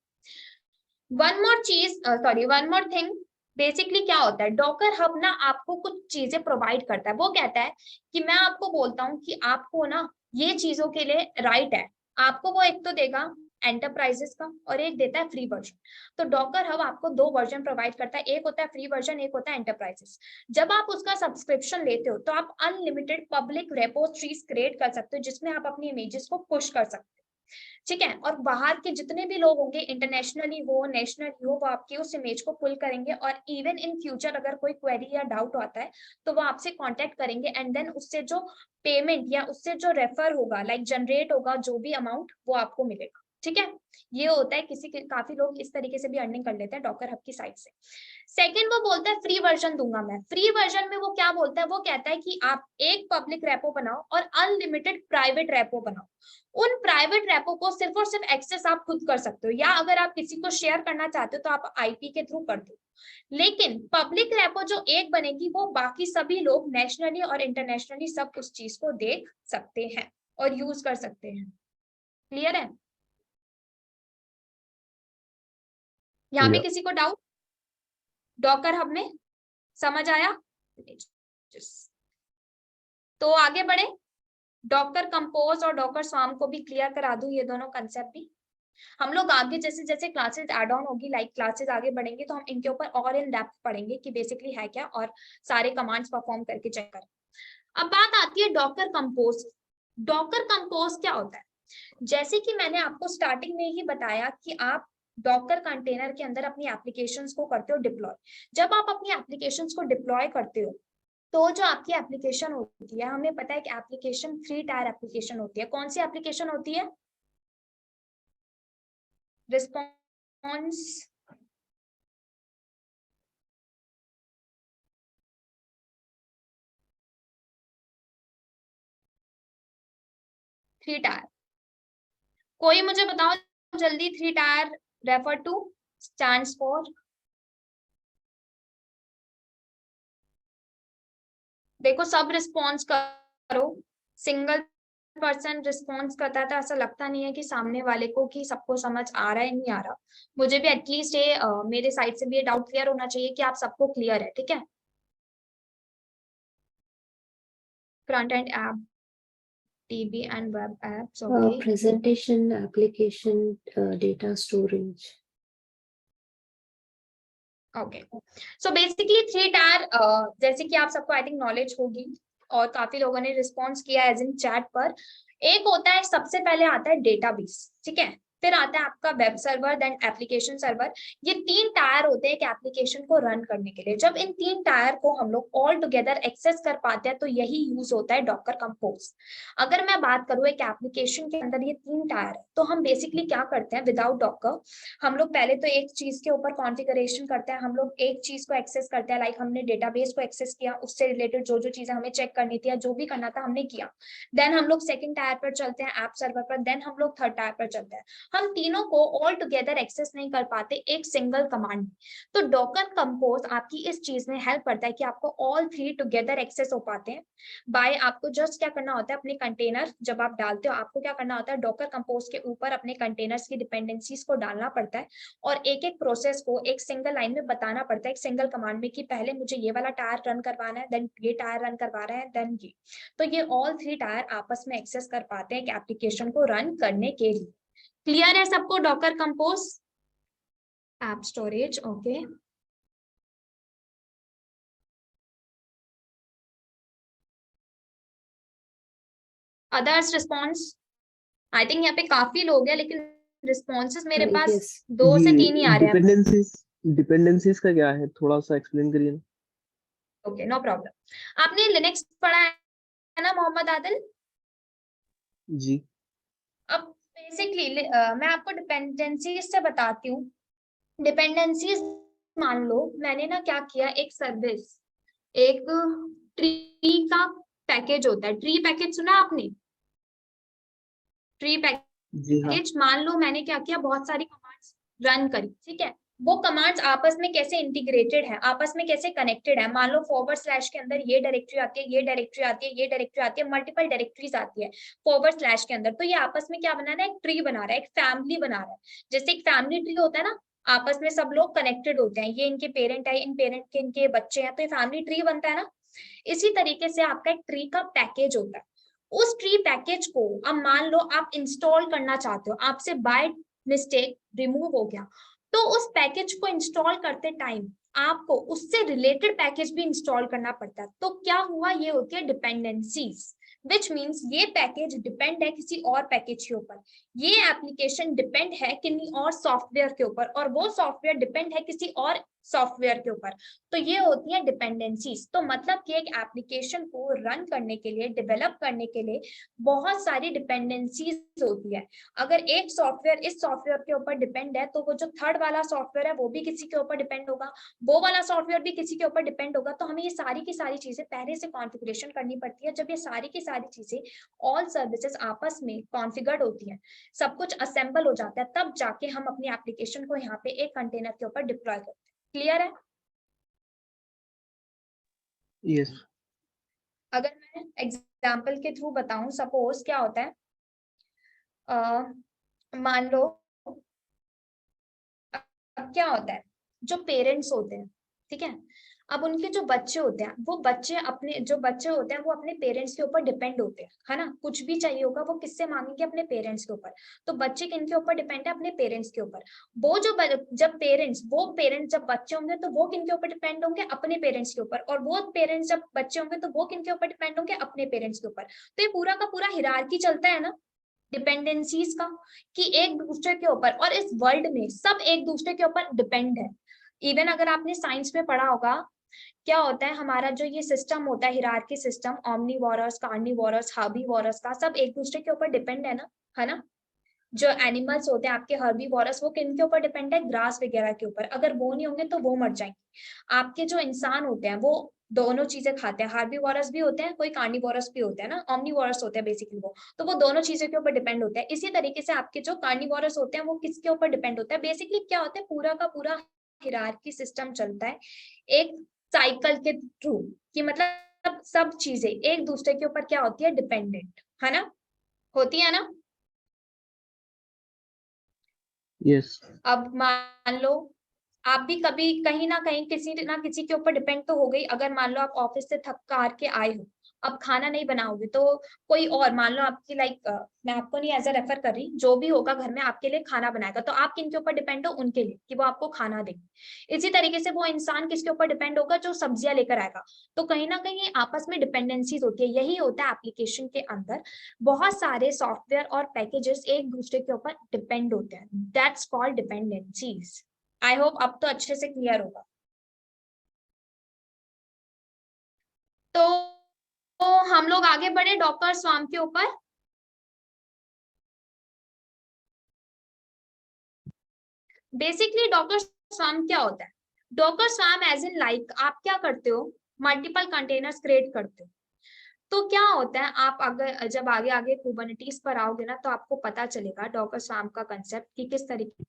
One more thing, basically क्या होता है, डॉकर हब ना आपको कुछ चीजें प्रोवाइड करता है। वो कहता है कि मैं आपको बोलता हूँ कि आपको ना ये चीजों के लिए राइट है, आपको वो एक तो देगा एंटरप्राइजेस का और एक देता है फ्री वर्जन। तो डॉकर हब आपको दो वर्जन प्रोवाइड करता है, एक होता है फ्री वर्जन, एक होता है एंटरप्राइजेस। जब आप उसका सब्सक्रिप्शन लेते हो तो आप अनलिमिटेड पब्लिक रेपोस्ट्रीज क्रिएट कर सकते हो जिसमें आप अपनी इमेजेस को पुश कर सकते हो, ठीक है। और बाहर के जितने भी लोग होंगे, इंटरनेशनली हो नेशनली हो, वो आपकी उस इमेज को पुल करेंगे, और इवन इन फ्यूचर अगर कोई क्वेरी या डाउट आता है तो वो आपसे कांटेक्ट करेंगे, एंड देन उससे जो पेमेंट या उससे जो रेफर होगा, लाइक जनरेट होगा जो भी अमाउंट, वो आपको मिलेगा। ठीक है, ये होता है काफी लोग इस तरीके से भी अर्निंग कर लेते हैं डॉकर हब की साइड से। सेकंड वो बोलता है फ्री वर्जन दूंगा मैं। फ्री वर्जन में वो क्या बोलता है, वो कहता है कि आप एक पब्लिक रेपो बनाओ और अनलिमिटेड प्राइवेट रेपो बनाओ। उन प्राइवेट रेपो को सिर्फ और सिर्फ एक्सेस आप खुद कर सकते हो, या अगर आप किसी को शेयर करना चाहते हो तो आप आईपी के थ्रू कर दो। लेकिन पब्लिक रेपो जो एक बनेगी वो बाकी सभी लोग नेशनली और इंटरनेशनली सब उस चीज को देख सकते हैं और यूज कर सकते हैं। क्लियर है? यहाँ पे Yeah. किसी को डाउट डॉकर हब में? समझ आया? तो आगे बढ़े, डॉकर कंपोज और डॉकर स्वार्म को भी क्लियर करा दूं, ये दोनों कंसेप्ट भी। हम लोग आगे जैसे जैसे क्लासेस ऐड ऑन होगी, लाइक क्लासेस आगे बढ़ेंगे तो हम इनके ऊपर और इन डेप्थ पढ़ेंगे कि बेसिकली है क्या, और सारे कमांड्स परफॉर्म करके चेक करें। अब बात आती है डॉकर कंपोज। डॉकर कंपोज क्या होता है? जैसे कि मैंने आपको स्टार्टिंग में ही बताया कि आप डॉकर कंटेनर के अंदर अपनी एप्लीकेशंस को करते हो डिप्लॉय। जब आप अपनी एप्लीकेशंस को डिप्लॉय करते हो तो जो आपकी एप्लीकेशन होती है, हमें पता है कि एप्लीकेशन 3 टायर एप्लीकेशन होती है। कौन सी एप्लीकेशन होती है? Response, three tier. कोई मुझे बताओ जल्दी, 3 tier refer to stands for. देखो सब रिस्पॉन्स करो, सिंगल पर्सन रिस्पॉन्स करता था, ऐसा लगता नहीं है कि सामने वाले को कि सबको समझ आ रहा है नहीं आ रहा। मुझे भी एटलीस्ट ये मेरे साइड से भी ये डाउट क्लियर होना चाहिए कि आप सबको क्लियर है, ठीक है? Front end app, TB and web apps, okay. Presentation, application, data storage. Okay, so basically 3 tyre, जैसे कि आप सबको आई थिंक नॉलेज होगी और काफी लोगों ने रिस्पॉन्स किया एज इन चैट पर। एक होता है, सबसे पहले आता है डेटाबेस, ठीक है, फिर आता है आपका web server, then application server. ये 3 टायर होते हैं एक एप्लीकेशन को रन करने के लिए। जब इन 3 टायर को हम लोग ऑल टुगेदर एक्सेस कर पाते हैं तो यही यूज होता है डॉकर कंपोज। अगर मैं बात करूं एक एप्लीकेशन के अंदर ये 3 टायर है, तो हम बेसिकली क्या करते हैं विदाउट डॉकर, हम लोग पहले तो एक चीज के ऊपर कॉन्फ़िगरेशन करते हैं। हम लोग एक चीज को एक्सेस करते हैं, लाइक हमने डेटाबेस को एक्सेस किया, उससे रिलेटेड जो जो चीजें हमें चेक करनी थी या जो भी करना था हमने किया। देन हम लोग सेकंड टायर पर चलते हैं ऐप सर्वर पर, देन हम लोग थर्ड टायर पर चलते हैं। हम तीनों को ऑल टुगेदर एक्सेस नहीं कर पाते एक सिंगल कमांड। तो डॉकर कंपोज आपकी इस चीज में हेल्प करता है कि आपको ऑल 3 टुगेदर एक्सेस हो पाते हैं। बाय आपको जस्ट क्या करना होता है, अपने कंटेनर जब आप डालते हो आपको क्या करना होता है, डॉकर कंपोज के ऊपर अपने कंटेनर्स की डिपेंडेंसीज को डालना पड़ता है और एक एक प्रोसेस को एक सिंगल लाइन में बताना पड़ता है, एक सिंगल कमांड में, कि पहले मुझे ये वाला टायर रन करवाना है, देन ये टायर रन करवा रहा है, देन ये। तो ये ऑल 3 टायर आपस में एक्सेस कर पाते हैं एक एप्लीकेशन को रन करने के लिए। क्लियर है सबको Docker compose? App storage, okay. Others response? I think यहाँ पे काफी लोग हैं लेकिन रिस्पॉन्सेस मेरे पास Yes. 2 से 3 ही आ रहे हैं। डिपेंडेंसीज का क्या है, थोड़ा सा एक्सप्लेन करिए ना। Okay, no problem. आपने लिनक्स पढ़ा है ना मोहम्मद आदिल? जी। अब बेसिकली मैं आपको डिपेंडेंसीज से बताती हूँ। डिपेंडेंसीज, मान लो मैंने ना क्या किया, एक सर्विस, एक ट्री का पैकेज होता है, ट्री पैकेज सुना आपने? ट्री जी हाँ। पैकेज, मान लो मैंने क्या किया, बहुत सारी कमांड्स रन करी, ठीक है। वो कमांड्स आपस में कैसे इंटीग्रेटेड है, आपस में कैसे कनेक्टेड है। मान लो फॉरवर्ड स्लैश के अंदर ये डायरेक्टरी आती है, ये डायरेक्टरी आती है, ये डायरेक्टरी आती है, मल्टीपल डायरेक्टरीज आती है फॉरवर्ड स्लैश के अंदर। तो ये आपस में क्या बना रहा है, एक ट्री बना रहा है, एक फैमिली बना रहा है। जैसे एक फैमिली ट्री होता है ना, आपस में सब लोग कनेक्टेड होते हैं, ये इनके पेरेंट है, इन पेरेंट के इनके बच्चे हैं, तो ये फैमिली ट्री बनता है ना। इसी तरीके से आपका एक ट्री का पैकेज होता है। उस ट्री पैकेज को अब मान लो आप इंस्टॉल करना चाहते हो, आपसे बाय मिस्टेक रिमूव हो गया, तो उस पैकेज को इंस्टॉल करते टाइम आपको उससे रिलेटेड पैकेज भी इंस्टॉल करना पड़ता है। तो क्या हुआ, ये होती है डिपेंडेंसीज, विच मीन्स ये पैकेज डिपेंड है किसी और पैकेज के ऊपर, ये एप्लीकेशन डिपेंड है किन्हीं और सॉफ्टवेयर के ऊपर, और वो सॉफ्टवेयर डिपेंड है किसी और सॉफ्टवेयर के ऊपर। तो ये होती है डिपेंडेंसीज। तो मतलब कि एक एप्लीकेशन को रन करने के लिए, डेवलप करने के लिए बहुत सारी डिपेंडेंसीज होती है। अगर एक सॉफ्टवेयर इस सॉफ्टवेयर के ऊपर डिपेंड है तो वो जो थर्ड वाला सॉफ्टवेयर है वो भी किसी के ऊपर डिपेंड होगा, वो वाला सॉफ्टवेयर भी किसी के ऊपर डिपेंड होगा। तो हमें ये सारी की सारी चीजें पहले से कॉन्फ़िगरेशन करनी पड़ती है। जब ये सारी की सारी चीजें, ऑल सर्विसेज आपस में कॉन्फ़िगर्ड होती हैं, सब कुछ असेंबल हो जाता है, तब जाके हम अपनी एप्लीकेशन को यहाँ पे एक कंटेनर के ऊपर डिप्लॉय करते हैं। क्लियर है? Yes. अगर मैं एग्जाम्पल के थ्रू बताऊं, सपोज क्या होता है, मान लो अब क्या होता है, जो पेरेंट्स होते हैं, ठीक है, अब उनके जो बच्चे होते हैं, वो बच्चे अपने जो बच्चे होते हैं वो अपने पेरेंट्स के ऊपर डिपेंड होते हैं, है ना। कुछ भी चाहिए होगा वो किससे मांगेंगे? अपने पेरेंट्स के ऊपर। तो बच्चे किनके ऊपर डिपेंड है? अपने पेरेंट्स के ऊपर। वो जो जब पेरेंट्स जब बच्चे होंगे तो वो किनके ऊपर डिपेंड होंगे? अपने पेरेंट्स के ऊपर। और वो पेरेंट्स जब बच्चे होंगे तो वो किनके ऊपर डिपेंड होंगे? अपने पेरेंट्स के ऊपर। तो ये पूरा का पूरा हिरार्की चलता है ना डिपेंडेंसीज का, कि एक दूसरे के ऊपर, और इस वर्ल्ड में सब एक दूसरे के ऊपर डिपेंड है। इवन अगर आपने साइंस में पढ़ा होगा, क्या होता है हमारा जो ये सिस्टम होता है, hierarchy system, omnivorous, carnivorous, herbivorous का, सब एक दूसरे के ऊपर डिपेंड है ना। जो एनिमल्स होते हैं आपके हर्बीवोरस, वो किन के ऊपर डिपेंड है? ग्रास वगैरह के ऊपर। अगर वो नहीं होंगे तो वो मर जाएंगे। आपके जो इंसान होते हैं वो दोनों चीजें खाते हैं, हार्बीवोरस भी होते हैं, कोई कार्निवोरस भी होते हैं ना, ओमनीवोरस होते हैं बेसिकली वो। तो वो दोनों चीजों के ऊपर डिपेंड होते हैं। इसी तरीके से आपके जो कार्निवोरस होते हैं वो किसके ऊपर डिपेंड होता है? बेसिकली क्या होता है, पूरा का पूरा हिरार्की सिस्टम चलता है एक साइकिल के थ्रू, कि मतलब सब चीजें एक दूसरे के ऊपर क्या होती है? डिपेंडेंट, है ना, होती है ना। Yes. अब मान लो आप भी कभी कहीं ना कहीं किसी ना किसी के ऊपर डिपेंड तो हो गई। अगर मान लो आप ऑफिस से थक हार के आए हो, अब खाना नहीं बनाओगे तो कोई और, मान लो आपकी मैं आपको नहीं एज अ रेफर कर रही, जो भी होगा घर में आपके लिए खाना बनाएगा, तो आप किन के ऊपर डिपेंड हो? उनके लिए, कि वो आपको खाना देंगे। इसी तरीके से वो इंसान किसके ऊपर डिपेंड होगा? जो सब्जियां लेकर आएगा। तो कहीं ना कहीं आपस में डिपेंडेंसीज होती है। यही होता है एप्लीकेशन के अंदर, बहुत सारे सॉफ्टवेयर और पैकेजेस एक दूसरे के ऊपर डिपेंड होते हैं। That's called dependencies. I hope अब तो अच्छे से क्लियर होगा। तो हम लोग आगे बढ़े डॉकर स्वाम के ऊपर। बेसिकली डॉकर स्वाम क्या होता है? डॉकर स्वाम एज इन लाइक आप क्या करते हो? मल्टीपल कंटेनर्स क्रिएट करते हो। तो क्या होता है, आप अगर जब आगे आगे कुबरनेटीज पर आओगे ना तो आपको पता चलेगा डॉकर स्वाम का कंसेप्ट कि किस तरीके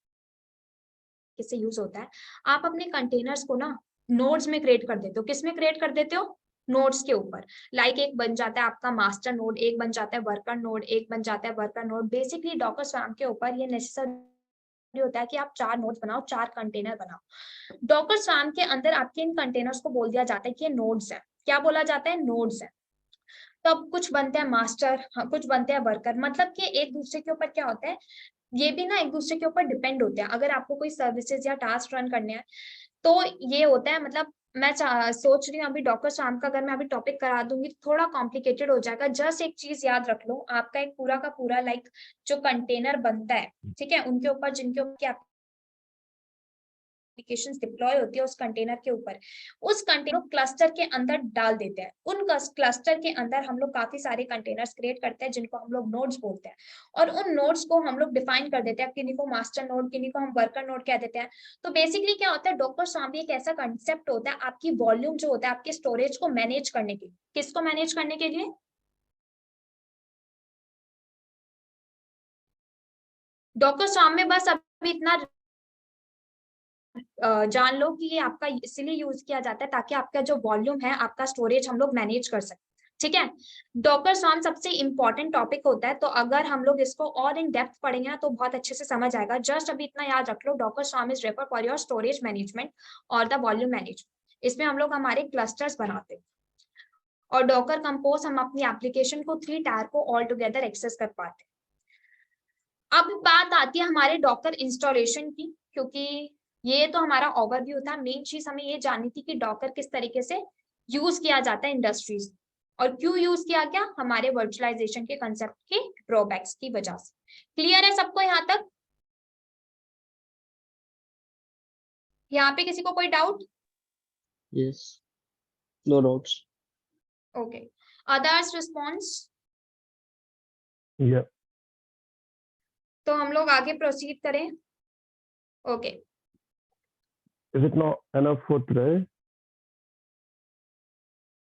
से यूज होता है। आप अपने कंटेनर्स को ना नोड्स में क्रिएट कर देते हो। किस में क्रिएट कर देते हो? नोड्स के ऊपर। एक बन जाता है आपका मास्टर नोड, एक बन जाता है वर्कर नोड, एक बन जाता है वर्कर नोड। बेसिकली डॉकर स्वाम के ऊपर ये नेसेसरी होता है कि आप 4 नोड्स बनाओ, 4 कंटेनर बनाओ। डॉकर स्वाम के अंदर आपके इन कंटेनर्स को बोल दिया जाता है कि ये नोड्स है। क्या बोला जाता है? नोड्स है। तब कुछ बनते हैं मास्टर, कुछ बनते हैं वर्कर। मतलब कि एक दूसरे के ऊपर क्या होता है, ये भी ना एक दूसरे के ऊपर डिपेंड होते हैं। अगर आपको कोई सर्विसेज या टास्क रन करने हैं तो ये होता है, मतलब मैं सोच रही हूँ अभी डॉकर स्वाम का अगर मैं अभी टॉपिक करा दूंगी तो थोड़ा कॉम्प्लिकेटेड हो जाएगा। जस्ट एक चीज याद रख लो, आपका एक पूरा का पूरा जो कंटेनर बनता है, ठीक है, उनके ऊपर जिनके ऊपर एप्लीकेशंस डिप्लॉय होती है उस कंटेनर के ऊपर, उस कंटेनर क्लस्टर के अंदर डाल देते हैं। उन क्लस्टर के अंदर हम लोग काफी सारे कंटेनर्स क्रिएट करते हैं जिनको हम लोग नोड्स बोलते हैं। और उन नोड्स को हम लोग डिफाइन कर देते हैं, किन्हीं को मास्टर नोड, किन्हीं को हम वर्कर नोड कह देते हैं। तो बेसिकली क्या होता है, डॉकर स्वाम एक ऐसा कंसेप्ट होता है आपकी वॉल्यूम जो होता है आपके स्टोरेज को मैनेज करने के लिए। किसको मैनेज करने के लिए? डॉकर स्वाम में बस अभी इतना जान लो कि ये आपका इसलिए यूज किया जाता है ताकि आपका जो वॉल्यूम है, आपका स्टोरेज हम लोग मैनेज कर सकते। ठीक है, डॉकर स्वाम सबसे इंपॉर्टेंट टॉपिक होता है। तो अगर हम लोग इसको और इन डेप्थ पढ़ेंगे ना तो बहुत अच्छे से समझ आएगा। जस्ट अभी इतना याद रख लो, docker swarm is refer for your storage management और द वॉल्यूम मैनेजमेंट। इसमें हम लोग हमारे क्लस्टर्स बनाते हैं और डॉकर कंपोज हम अपनी एप्लीकेशन को 3 टायर को ऑल टुगेदर एक्सेस कर पाते हैं। अब बात आती है हमारे डॉकर इंस्टॉलेशन की, क्योंकि ये तो हमारा ओवरव्यू था। मेन चीज हमें ये जाननी थी कि डॉकर किस तरीके से यूज किया जाता है इंडस्ट्रीज, और क्यों यूज किया गया, हमारे वर्चुअलाइजेशन के कंसेप्ट के ड्रॉबैक्स की वजह से। क्लियर है सबको यहाँ तक? यहाँ पे किसी को कोई doubt? Yes. No doubts. Okay, others response? Yeah. तो हम लोग आगे प्रोसीड करें. Okay, Is it not enough for today?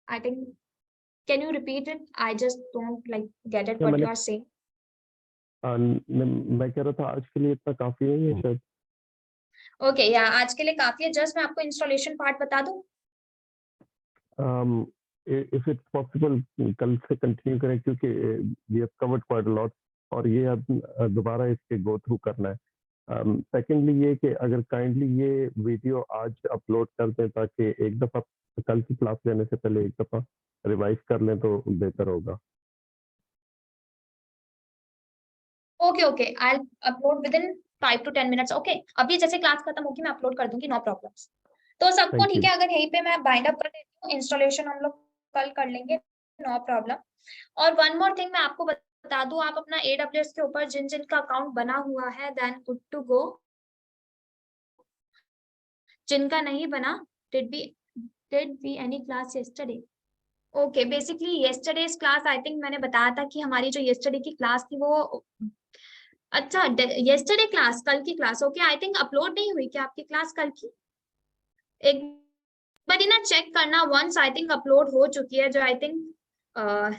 I think, can you repeat it? I just don't like get it क्या व्हाट मैंने- यू आर सेइंग. मैं कह रहा था आज के लिए इतना काफी है ये शायद. ओके, या आज के लिए काफी है. जस्ट मैं आपको इंस्टॉलेशन पार्ट बता दूं. If it's possible कल से कंटिन्यू करें क्योंकि we have covered quite a lot और ये अब दोबारा इसके गो थ्रू करना है. सेकेंडली ये कि अगर काइंडली ये वीडियो आज अपलोड कर दें ताकि एक दफा कल की क्लास लेने से पहले एक दफा रिवाइज कर लें तो बेहतर होगा. Okay okay, I upload with in 5 to 10 minutes. Okay, अभी जैसे क्लास खत्म होगी मैं अपलोड कर दूंगी, नो प्रॉब्लम्स. तो सबको Thank ठीक you. है? अगर यहीं पे मैं बाइंड अप कर देती हूँ, इंस्टॉलेशन हम लोग कल कर लेंगे, नो प्रॉब्लम. और वन मोर थिंग मैं आपको बता दूं, आप अपना AWS के ऊपर जिन जिन का अकाउंट बना हुआ है देन गुड टू गो. जिनका नहीं बना, did we any class yesterday? Okay, basically yesterday's class I think मैंने बताया था कि हमारी जो yesterday की क्लास थी वो, अच्छा yesterday क्लास, कल की class. Okay, I think upload नहीं हुई क्या आपकी क्लास कल की? एक बारी ना चेक करना वंस. आई थिंक अपलोड हो चुकी है, जो I think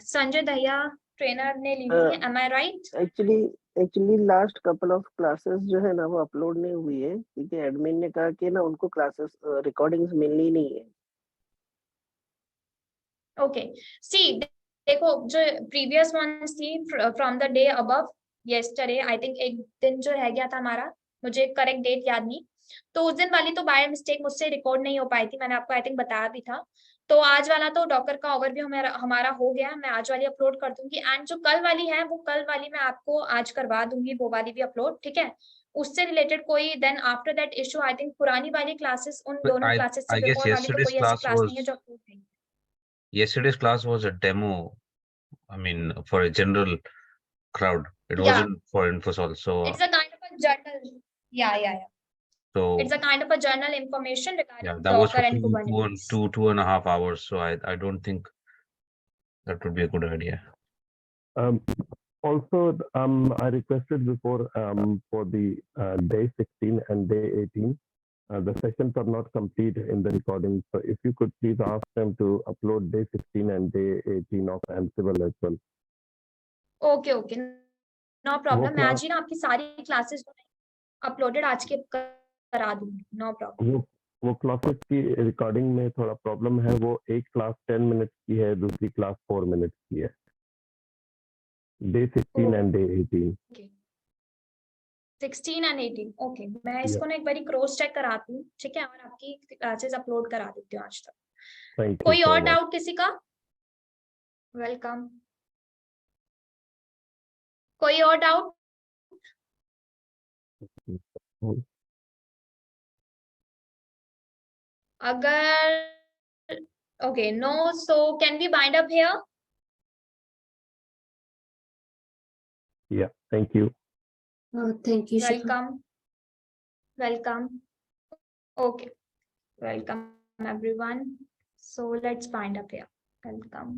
Sanjay Dahiya trainer ने ली थी. Am I right? Actually last couple of classes जो है ना वो अपलोड नहीं हुई है क्योंकि एडमिन ने कहा कि ना उनको क्लासेस रिकॉर्डिंग्स मिलनी नहीं है. ओके, सी देखो, जो प्रीवियस वंस थी from the day above yesterday, I think एक दिन जो रह गया था हमारा, मुझे करेक्ट डेट याद नहीं, तो उस दिन वाली तो बाय मिस्टेक मुझसे रिकॉर्ड नहीं हो पाई थी. मैंने आपको आई थिंक बताया भी था. तो आज वाला तो डॉकर का ओवरव्यू हमारा हो गया. मैं आज वाली अपलोड कर दूंगी, एंड जो कल वाली है वो कल वाली मैं आपको आज करवा दूंगी, वो वाली भी अपलोड. ठीक है? उससे रिलेटेड कोई then after that issue, I think पुरानी वाली क्लासेस, उन But दोनों क्लासेस से I guess बिफोर वाली तो कोई ऐसी क्लास नहीं है जो अपलोड नहीं. yesterday's class was a demo. I mean, for a general crowd. It Yeah. wasn't for Infosol. So, It's a kind of a journal. Yeah. so It's a kind of a journal information regarding yeah, that was Docker for and Kubernetes. two and a half hours. So I don't think that would be a good idea. Also, I requested before for the day 16 and day 18. The sessions are not complete in the recording. So if you could please ask them to upload day 16 and day 18 of Ansible as well. Okay. No problem. मैं आज ही ना आपकी सारी classes uploaded आज के करा दूंगी. No problem. वो क्लासेस की रिकॉर्डिंग में थोड़ा प्रॉब्लम है. वो एक क्लास 10 मिनट की है, दूसरी क्लास 4 मिनट की है. Day 16 and day 18. Okay. 16 and 18. Okay. मैं इसको ना एक बारी क्रॉस चेक कराती हूँ, ठीक है? और आपकी क्लासेस अपलोड करा देती हूँ आज तक. Thank you. कोई और डाउट किसी का? वेलकम. कोई और डाउट? अगर okay, no, so can we bind up here? Yeah, thank you. Thank you, Shikha. Welcome. Okay. Welcome everyone. So let's bind up here. Welcome.